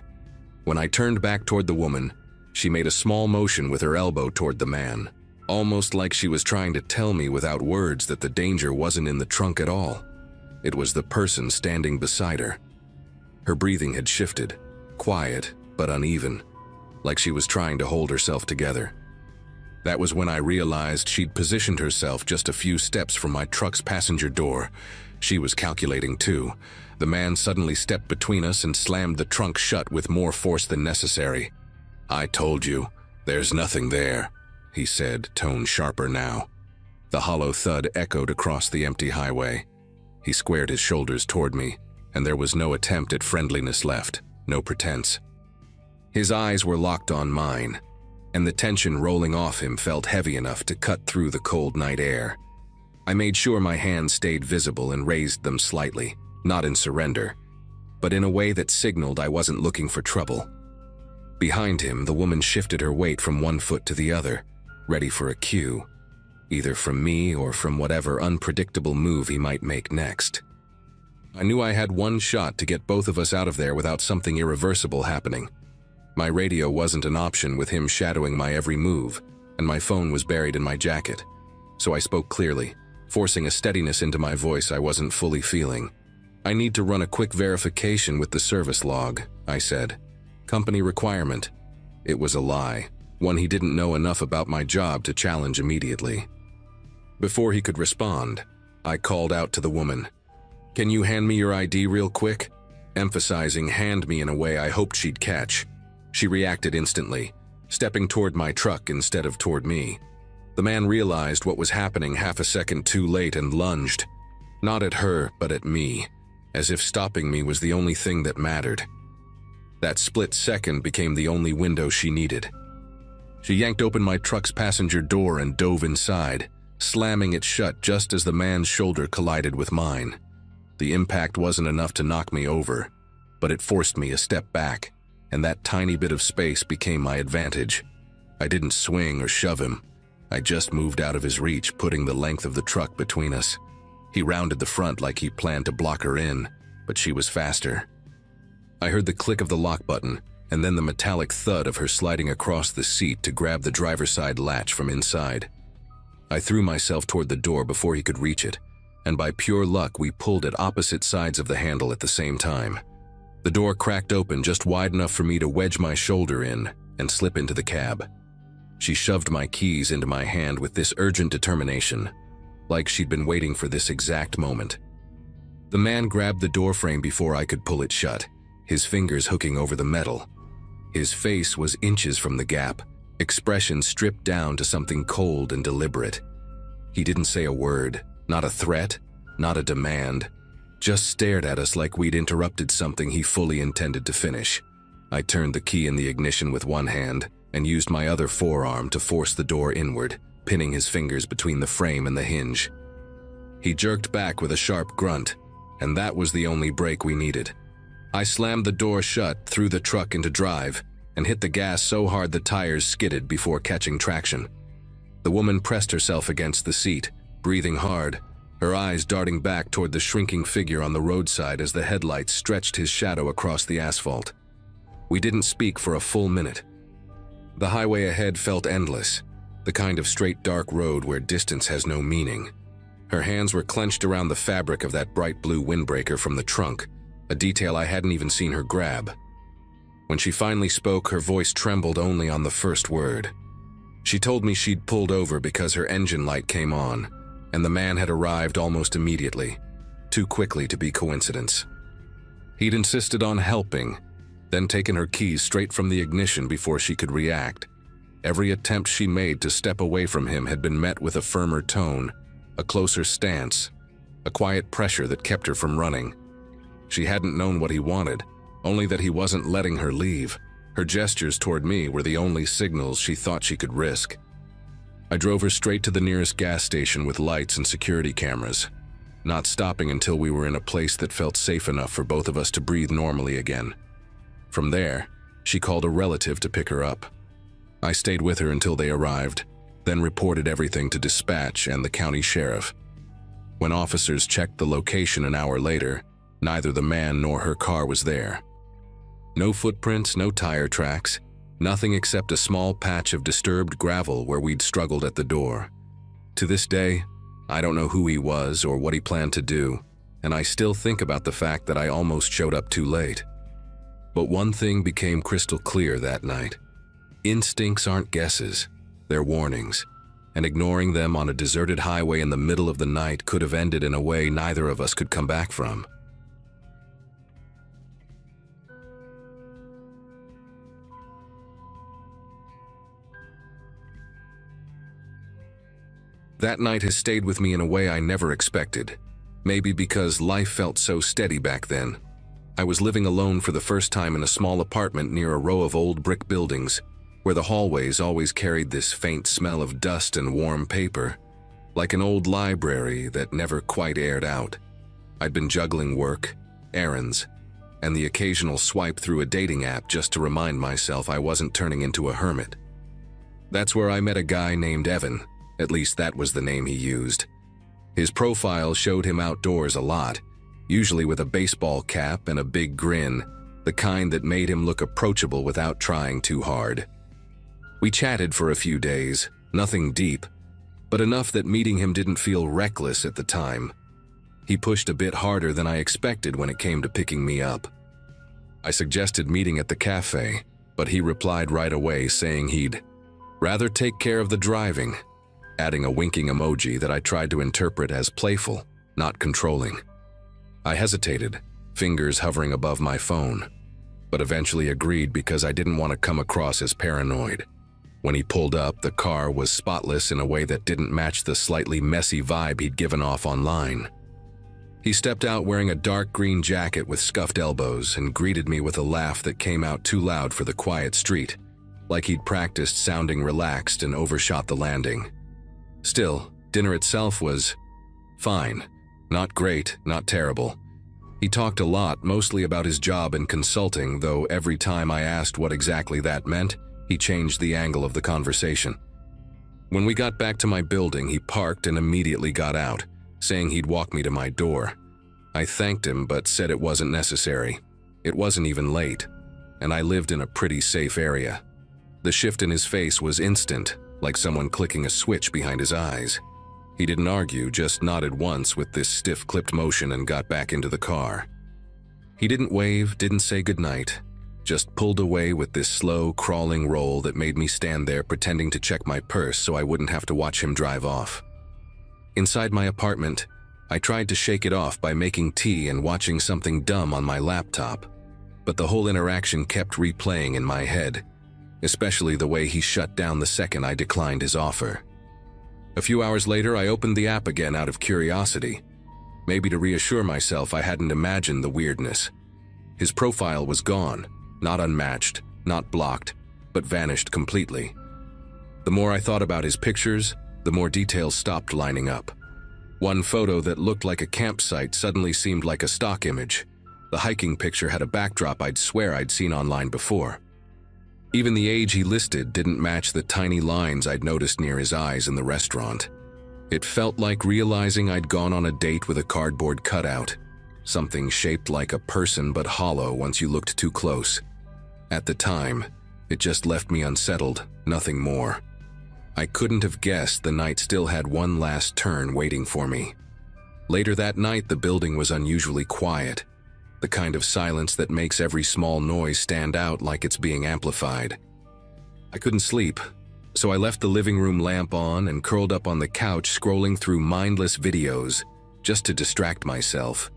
When I turned back toward the woman, she made a small motion with her elbow toward the man, almost like she was trying to tell me without words that the danger wasn't in the trunk at all. It was the person standing beside her. Her breathing had shifted, quiet but uneven, like she was trying to hold herself together. That was when I realized she'd positioned herself just a few steps from my truck's passenger door. She was calculating too. The man suddenly stepped between us and slammed the trunk shut with more force than necessary. "I told you, there's nothing there," he said, tone sharper now. The hollow thud echoed across the empty highway. He squared his shoulders toward me, and there was no attempt at friendliness left, no pretense. His eyes were locked on mine, and the tension rolling off him felt heavy enough to cut through the cold night air. I made sure my hands stayed visible and raised them slightly, not in surrender. but in a way that signaled I wasn't looking for trouble. Behind him, the woman shifted her weight from one foot to the other, ready for a cue, either from me or from whatever unpredictable move he might make next. I knew I had one shot to get both of us out of there without something irreversible happening. My radio wasn't an option with him shadowing my every move, and my phone was buried in my jacket. So I spoke clearly, forcing a steadiness into my voice I wasn't fully feeling. "I need to run a quick verification with the service log," I said. "Company requirement." It was a lie, one he didn't know enough about my job to challenge immediately. Before he could respond, I called out to the woman, "Can you hand me your ID real quick?" Emphasizing hand me in a way I hoped she'd catch. She reacted instantly, stepping toward my truck instead of toward me. The man realized what was happening half a second too late and lunged, not at her, but at me, as if stopping me was the only thing that mattered. That split second became the only window she needed. She yanked open my truck's passenger door and dove inside, slamming it shut just as the man's shoulder collided with mine. The impact wasn't enough to knock me over, but it forced me a step back, and that tiny bit of space became my advantage. I didn't swing or shove him. I just moved out of his reach, putting the length of the truck between us. He rounded the front like he planned to block her in, but she was faster. I heard the click of the lock button, and then the metallic thud of her sliding across the seat to grab the driver's side latch from inside. I threw myself toward the door before he could reach it, and by pure luck we pulled at opposite sides of the handle at the same time. The door cracked open just wide enough for me to wedge my shoulder in and slip into the cab. She shoved my keys into my hand with this urgent determination, like she'd been waiting for this exact moment. The man grabbed the doorframe before I could pull it shut, his fingers hooking over the metal. His face was inches from the gap, expression stripped down to something cold and deliberate. He didn't say a word, not a threat, not a demand, just stared at us like we'd interrupted something he fully intended to finish. I turned the key in the ignition with one hand and used my other forearm to force the door inward, pinning his fingers between the frame and the hinge. He jerked back with a sharp grunt, and that was the only break we needed. I slammed the door shut, threw the truck into drive, and hit the gas so hard the tires skidded before catching traction. The woman pressed herself against the seat, breathing hard, her eyes darting back toward the shrinking figure on the roadside as the headlights stretched his shadow across the asphalt. We didn't speak for a full minute. The highway ahead felt endless, the kind of straight dark road where distance has no meaning. Her hands were clenched around the fabric of that bright blue windbreaker from the trunk, a detail I hadn't even seen her grab. When she finally spoke, her voice trembled only on the first word. She told me she'd pulled over because her engine light came on, and the man had arrived almost immediately, too quickly to be coincidence. He'd insisted on helping, then taken her keys straight from the ignition before she could react. Every attempt she made to step away from him had been met with a firmer tone, a closer stance, a quiet pressure that kept her from running. She hadn't known what he wanted, only that he wasn't letting her leave. Her gestures toward me were the only signals she thought she could risk. I drove her straight to the nearest gas station with lights and security cameras, not stopping until we were in a place that felt safe enough for both of us to breathe normally again. From there, she called a relative to pick her up. I stayed with her until they arrived, then reported everything to dispatch and the county sheriff. When officers checked the location an hour later, neither the man nor her car was there. No footprints, no tire tracks, nothing except a small patch of disturbed gravel where we'd struggled at the door. To this day, I don't know who he was or what he planned to do, and I still think about the fact that I almost showed up too late. But one thing became crystal clear that night. Instincts aren't guesses, they're warnings, and ignoring them on a deserted highway in the middle of the night could have ended in a way neither of us could come back from. That night has stayed with me in a way I never expected. Maybe because life felt so steady back then. I was living alone for the first time in a small apartment near a row of old brick buildings, where the hallways always carried this faint smell of dust and warm paper, like an old library that never quite aired out. I'd been juggling work, errands, and the occasional swipe through a dating app just to remind myself I wasn't turning into a hermit. That's where I met a guy named Evan, at least that was the name he used. His profile showed him outdoors a lot, usually with a baseball cap and a big grin, the kind that made him look approachable without trying too hard. We chatted for a few days, nothing deep, but enough that meeting him didn't feel reckless at the time. He pushed a bit harder than I expected when it came to picking me up. I suggested meeting at the cafe, but he replied right away saying he'd rather take care of the driving, adding a winking emoji that I tried to interpret as playful, not controlling. I hesitated, fingers hovering above my phone, but eventually agreed because I didn't want to come across as paranoid. When he pulled up, the car was spotless in a way that didn't match the slightly messy vibe he'd given off online. He stepped out wearing a dark green jacket with scuffed elbows and greeted me with a laugh that came out too loud for the quiet street, like he'd practiced sounding relaxed and overshot the landing. Still, dinner itself was fine. Not great, not terrible. He talked a lot, mostly about his job in consulting, though every time I asked what exactly that meant, he changed the angle of the conversation. When we got back to my building, he parked and immediately got out, saying he'd walk me to my door. I thanked him but said it wasn't necessary. It wasn't even late, and I lived in a pretty safe area. The shift in his face was instant, like someone clicking a switch behind his eyes. He didn't argue, just nodded once with this stiff-clipped motion and got back into the car. He didn't wave, didn't say goodnight, just pulled away with this slow, crawling roll that made me stand there pretending to check my purse so I wouldn't have to watch him drive off. Inside my apartment, I tried to shake it off by making tea and watching something dumb on my laptop, but the whole interaction kept replaying in my head, especially the way he shut down the second I declined his offer. A few hours later, I opened the app again out of curiosity, maybe to reassure myself I hadn't imagined the weirdness. His profile was gone, not unmatched, not blocked, but vanished completely. The more I thought about his pictures, the more details stopped lining up. One photo that looked like a campsite suddenly seemed like a stock image. The hiking picture had a backdrop I'd swear I'd seen online before. Even the age he listed didn't match the tiny lines I'd noticed near his eyes in the restaurant. It felt like realizing I'd gone on a date with a cardboard cutout, something shaped like a person but hollow once you looked too close. At the time, it just left me unsettled, nothing more. I couldn't have guessed the night still had one last turn waiting for me. Later that night, the building was unusually quiet, the kind of silence that makes every small noise stand out like it's being amplified. I couldn't sleep, so I left the living room lamp on and curled up on the couch scrolling through mindless videos just to distract myself.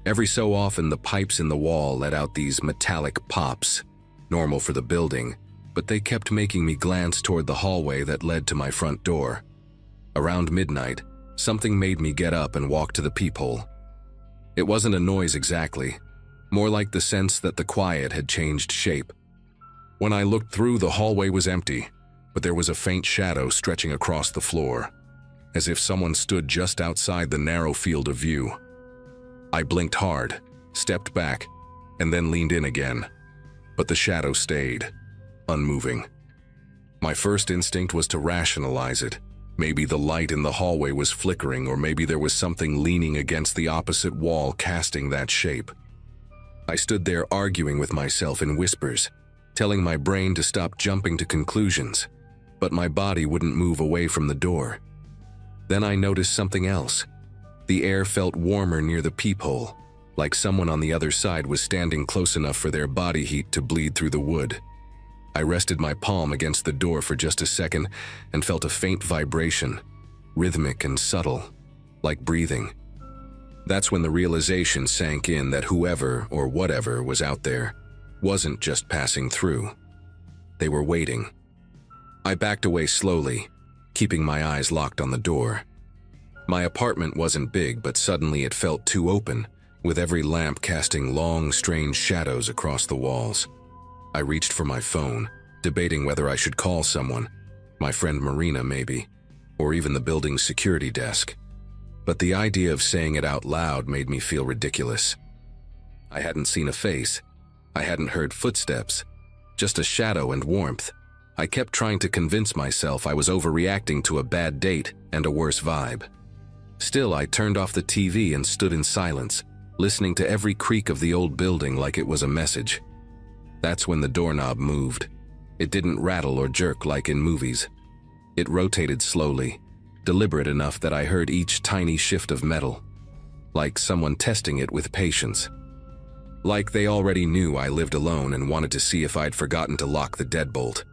Every so often, the pipes in the wall let out these metallic pops, normal for the building, but they kept making me glance toward the hallway that led to my front door. Around midnight, something made me get up and walk to the peephole. It wasn't a noise exactly, more like the sense that the quiet had changed shape. When I looked through, the hallway was empty, but there was a faint shadow stretching across the floor, as if someone stood just outside the narrow field of view. I blinked hard, stepped back, and then leaned in again, but the shadow stayed, unmoving. My first instinct was to rationalize it. Maybe the light in the hallway was flickering, or maybe there was something leaning against the opposite wall casting that shape. I stood there arguing with myself in whispers, telling my brain to stop jumping to conclusions, but my body wouldn't move away from the door. Then I noticed something else. The air felt warmer near the peephole, like someone on the other side was standing close enough for their body heat to bleed through the wood. I rested my palm against the door for just a second and felt a faint vibration, rhythmic and subtle, like breathing. That's when the realization sank in that whoever or whatever was out there wasn't just passing through. They were waiting. I backed away slowly, keeping my eyes locked on the door. My apartment wasn't big, but suddenly it felt too open, with every lamp casting long, strange shadows across the walls. I reached for my phone, debating whether I should call someone, my friend Marina maybe, or even the building's security desk. But the idea of saying it out loud made me feel ridiculous. I hadn't seen a face. I hadn't heard footsteps. Just a shadow and warmth. I kept trying to convince myself I was overreacting to a bad date and a worse vibe. Still, I turned off the TV and stood in silence, listening to every creak of the old building like it was a message. That's when the doorknob moved. It didn't rattle or jerk like in movies. It rotated slowly, deliberate enough that I heard each tiny shift of metal, like someone testing it with patience. Like they already knew I lived alone and wanted to see if I'd forgotten to lock the deadbolt.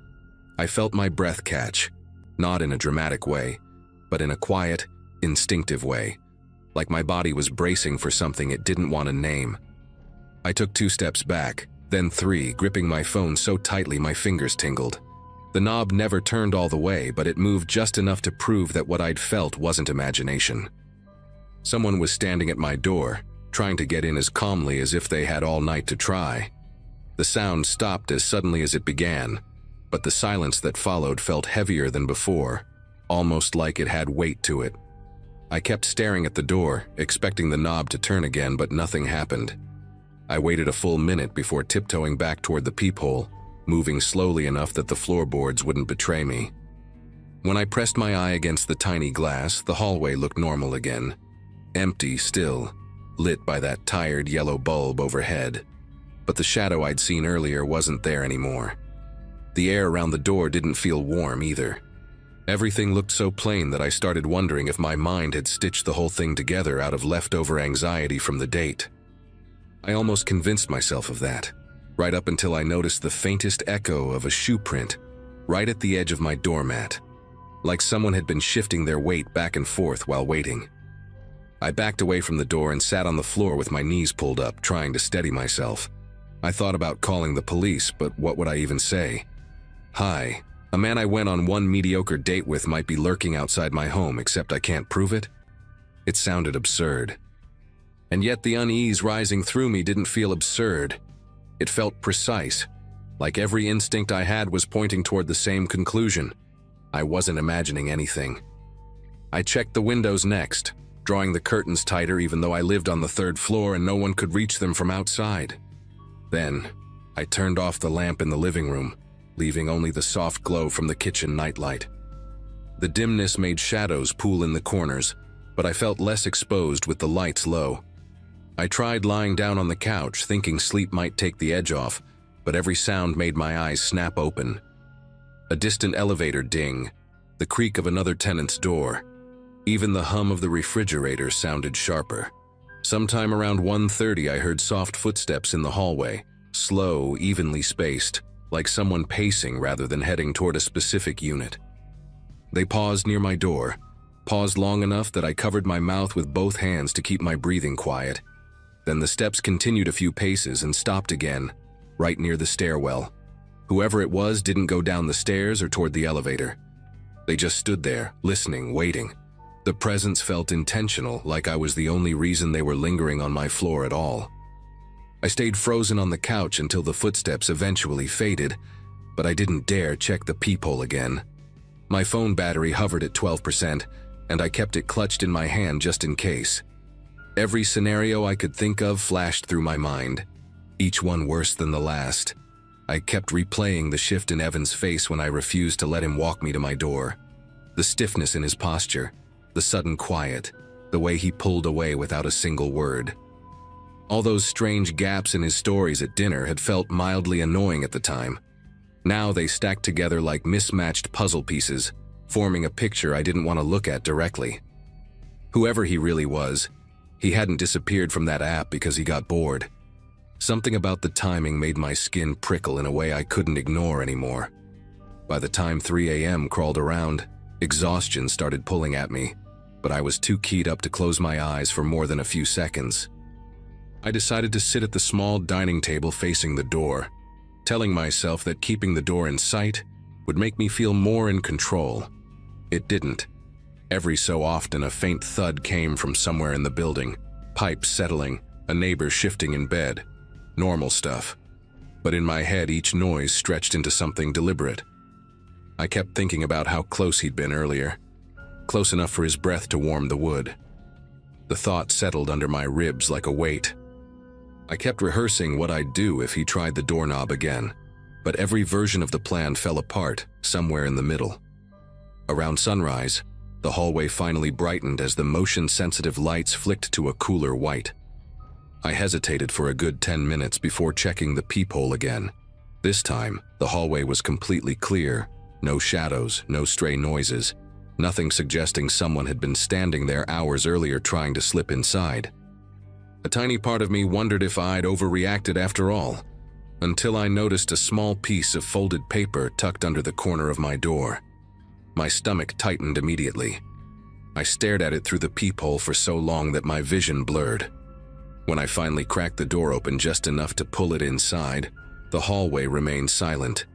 I felt my breath catch, not in a dramatic way, but in a quiet, instinctive way, like my body was bracing for something it didn't want to name. I took 2 steps back, then 3, gripping my phone so tightly my fingers tingled. The knob never turned all the way, but it moved just enough to prove that what I'd felt wasn't imagination. Someone was standing at my door, trying to get in as calmly as if they had all night to try. The sound stopped as suddenly as it began, but the silence that followed felt heavier than before, almost like it had weight to it. I kept staring at the door, expecting the knob to turn again, but nothing happened. I waited a full minute before tiptoeing back toward the peephole, moving slowly enough that the floorboards wouldn't betray me. When I pressed my eye against the tiny glass, the hallway looked normal again. Empty still, lit by that tired yellow bulb overhead. But the shadow I'd seen earlier wasn't there anymore. The air around the door didn't feel warm either. Everything looked so plain that I started wondering if my mind had stitched the whole thing together out of leftover anxiety from the date. I almost convinced myself of that, right up until I noticed the faintest echo of a shoe print right at the edge of my doormat, like someone had been shifting their weight back and forth while waiting. I backed away from the door and sat on the floor with my knees pulled up, trying to steady myself. I thought about calling the police, but what would I even say? Hi, a man I went on one mediocre date with might be lurking outside my home, except I can't prove it? It sounded absurd. And yet the unease rising through me didn't feel absurd. It felt precise, like every instinct I had was pointing toward the same conclusion. I wasn't imagining anything. I checked the windows next, drawing the curtains tighter even though I lived on the 3rd floor and no one could reach them from outside. Then, I turned off the lamp in the living room, leaving only the soft glow from the kitchen nightlight. The dimness made shadows pool in the corners, but I felt less exposed with the lights low. I tried lying down on the couch, thinking sleep might take the edge off, but every sound made my eyes snap open. A distant elevator ding, the creak of another tenant's door. Even the hum of the refrigerator sounded sharper. Sometime around 1:30 I heard soft footsteps in the hallway, slow, evenly spaced, like someone pacing rather than heading toward a specific unit. They paused near my door, paused long enough that I covered my mouth with both hands to keep my breathing quiet. Then the steps continued a few paces and stopped again, right near the stairwell. Whoever it was didn't go down the stairs or toward the elevator. They just stood there, listening, waiting. The presence felt intentional, like I was the only reason they were lingering on my floor at all. I stayed frozen on the couch until the footsteps eventually faded, but I didn't dare check the peephole again. My phone battery hovered at 12%, and I kept it clutched in my hand just in case. Every scenario I could think of flashed through my mind, each one worse than the last. I kept replaying the shift in Evan's face when I refused to let him walk me to my door. The stiffness in his posture, the sudden quiet, the way he pulled away without a single word. All those strange gaps in his stories at dinner had felt mildly annoying at the time. Now they stacked together like mismatched puzzle pieces, forming a picture I didn't want to look at directly. Whoever he really was, he hadn't disappeared from that app because he got bored. Something about the timing made my skin prickle in a way I couldn't ignore anymore. By the time 3 a.m. crawled around, exhaustion started pulling at me, but I was too keyed up to close my eyes for more than a few seconds. I decided to sit at the small dining table facing the door, telling myself that keeping the door in sight would make me feel more in control. It didn't. Every so often a faint thud came from somewhere in the building, pipes settling, a neighbor shifting in bed. Normal stuff. But in my head each noise stretched into something deliberate. I kept thinking about how close he'd been earlier, close enough for his breath to warm the wood. The thought settled under my ribs like a weight. I kept rehearsing what I'd do if he tried the doorknob again, but every version of the plan fell apart somewhere in the middle. Around sunrise, the hallway finally brightened as the motion-sensitive lights flicked to a cooler white. I hesitated for a good 10 minutes before checking the peephole again. This time, the hallway was completely clear, no shadows, no stray noises, nothing suggesting someone had been standing there hours earlier trying to slip inside. A tiny part of me wondered if I'd overreacted after all, until I noticed a small piece of folded paper tucked under the corner of my door. My stomach tightened immediately. I stared at it through the peephole for so long that my vision blurred. When I finally cracked the door open just enough to pull it inside, the hallway remained silent.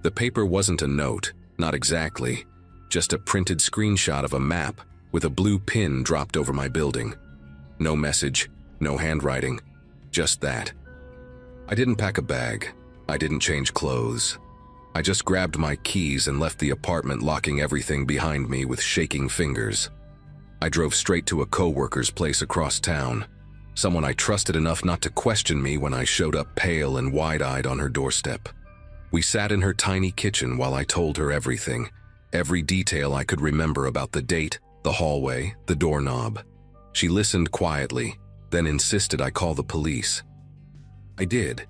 The paper wasn't a note, not exactly, just a printed screenshot of a map with a blue pin dropped over my building. No message, no handwriting, just that. I didn't pack a bag. I didn't change clothes. I just grabbed my keys and left the apartment, locking everything behind me with shaking fingers. I drove straight to a coworker's place across town, someone I trusted enough not to question me when I showed up pale and wide-eyed on her doorstep. We sat in her tiny kitchen while I told her everything, every detail I could remember about the date, the hallway, the doorknob. She listened quietly, then insisted I call the police. I did,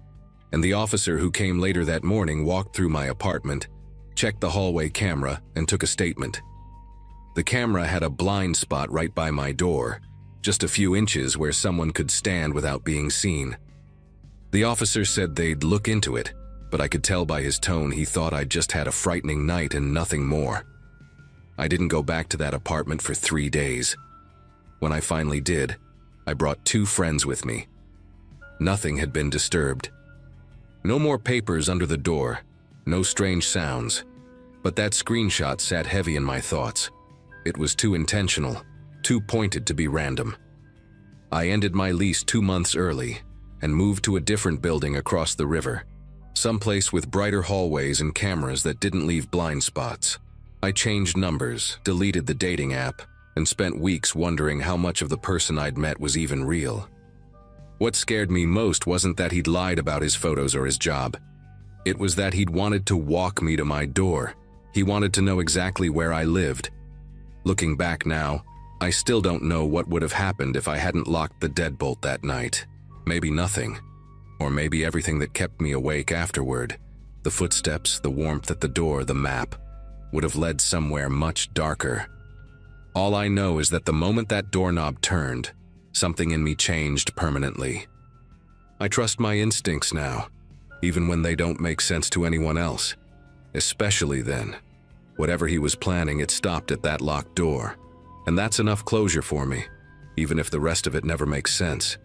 and the officer who came later that morning walked through my apartment, checked the hallway camera, and took a statement. The camera had a blind spot right by my door, just a few inches where someone could stand without being seen. The officer said they'd look into it, but I could tell by his tone he thought I'd just had a frightening night and nothing more. I didn't go back to that apartment for 3 days. When I finally did, I brought 2 friends with me. Nothing had been disturbed. No more papers under the door, no strange sounds, but that screenshot sat heavy in my thoughts. It was too intentional, too pointed to be random. I ended my lease 2 months early and moved to a different building across the river, someplace with brighter hallways and cameras that didn't leave blind spots. I changed numbers, deleted the dating app, and spent weeks wondering how much of the person I'd met was even real. What scared me most wasn't that he'd lied about his photos or his job. It was that he'd wanted to walk me to my door. He wanted to know exactly where I lived. Looking back now, I still don't know what would have happened if I hadn't locked the deadbolt that night. Maybe nothing. Or maybe everything that kept me awake afterward. The footsteps, the warmth at the door, the map, would have led somewhere much darker. All I know is that the moment that doorknob turned, something in me changed permanently. I trust my instincts now, even when they don't make sense to anyone else. Especially then. Whatever he was planning, it stopped at that locked door. And that's enough closure for me, even if the rest of it never makes sense.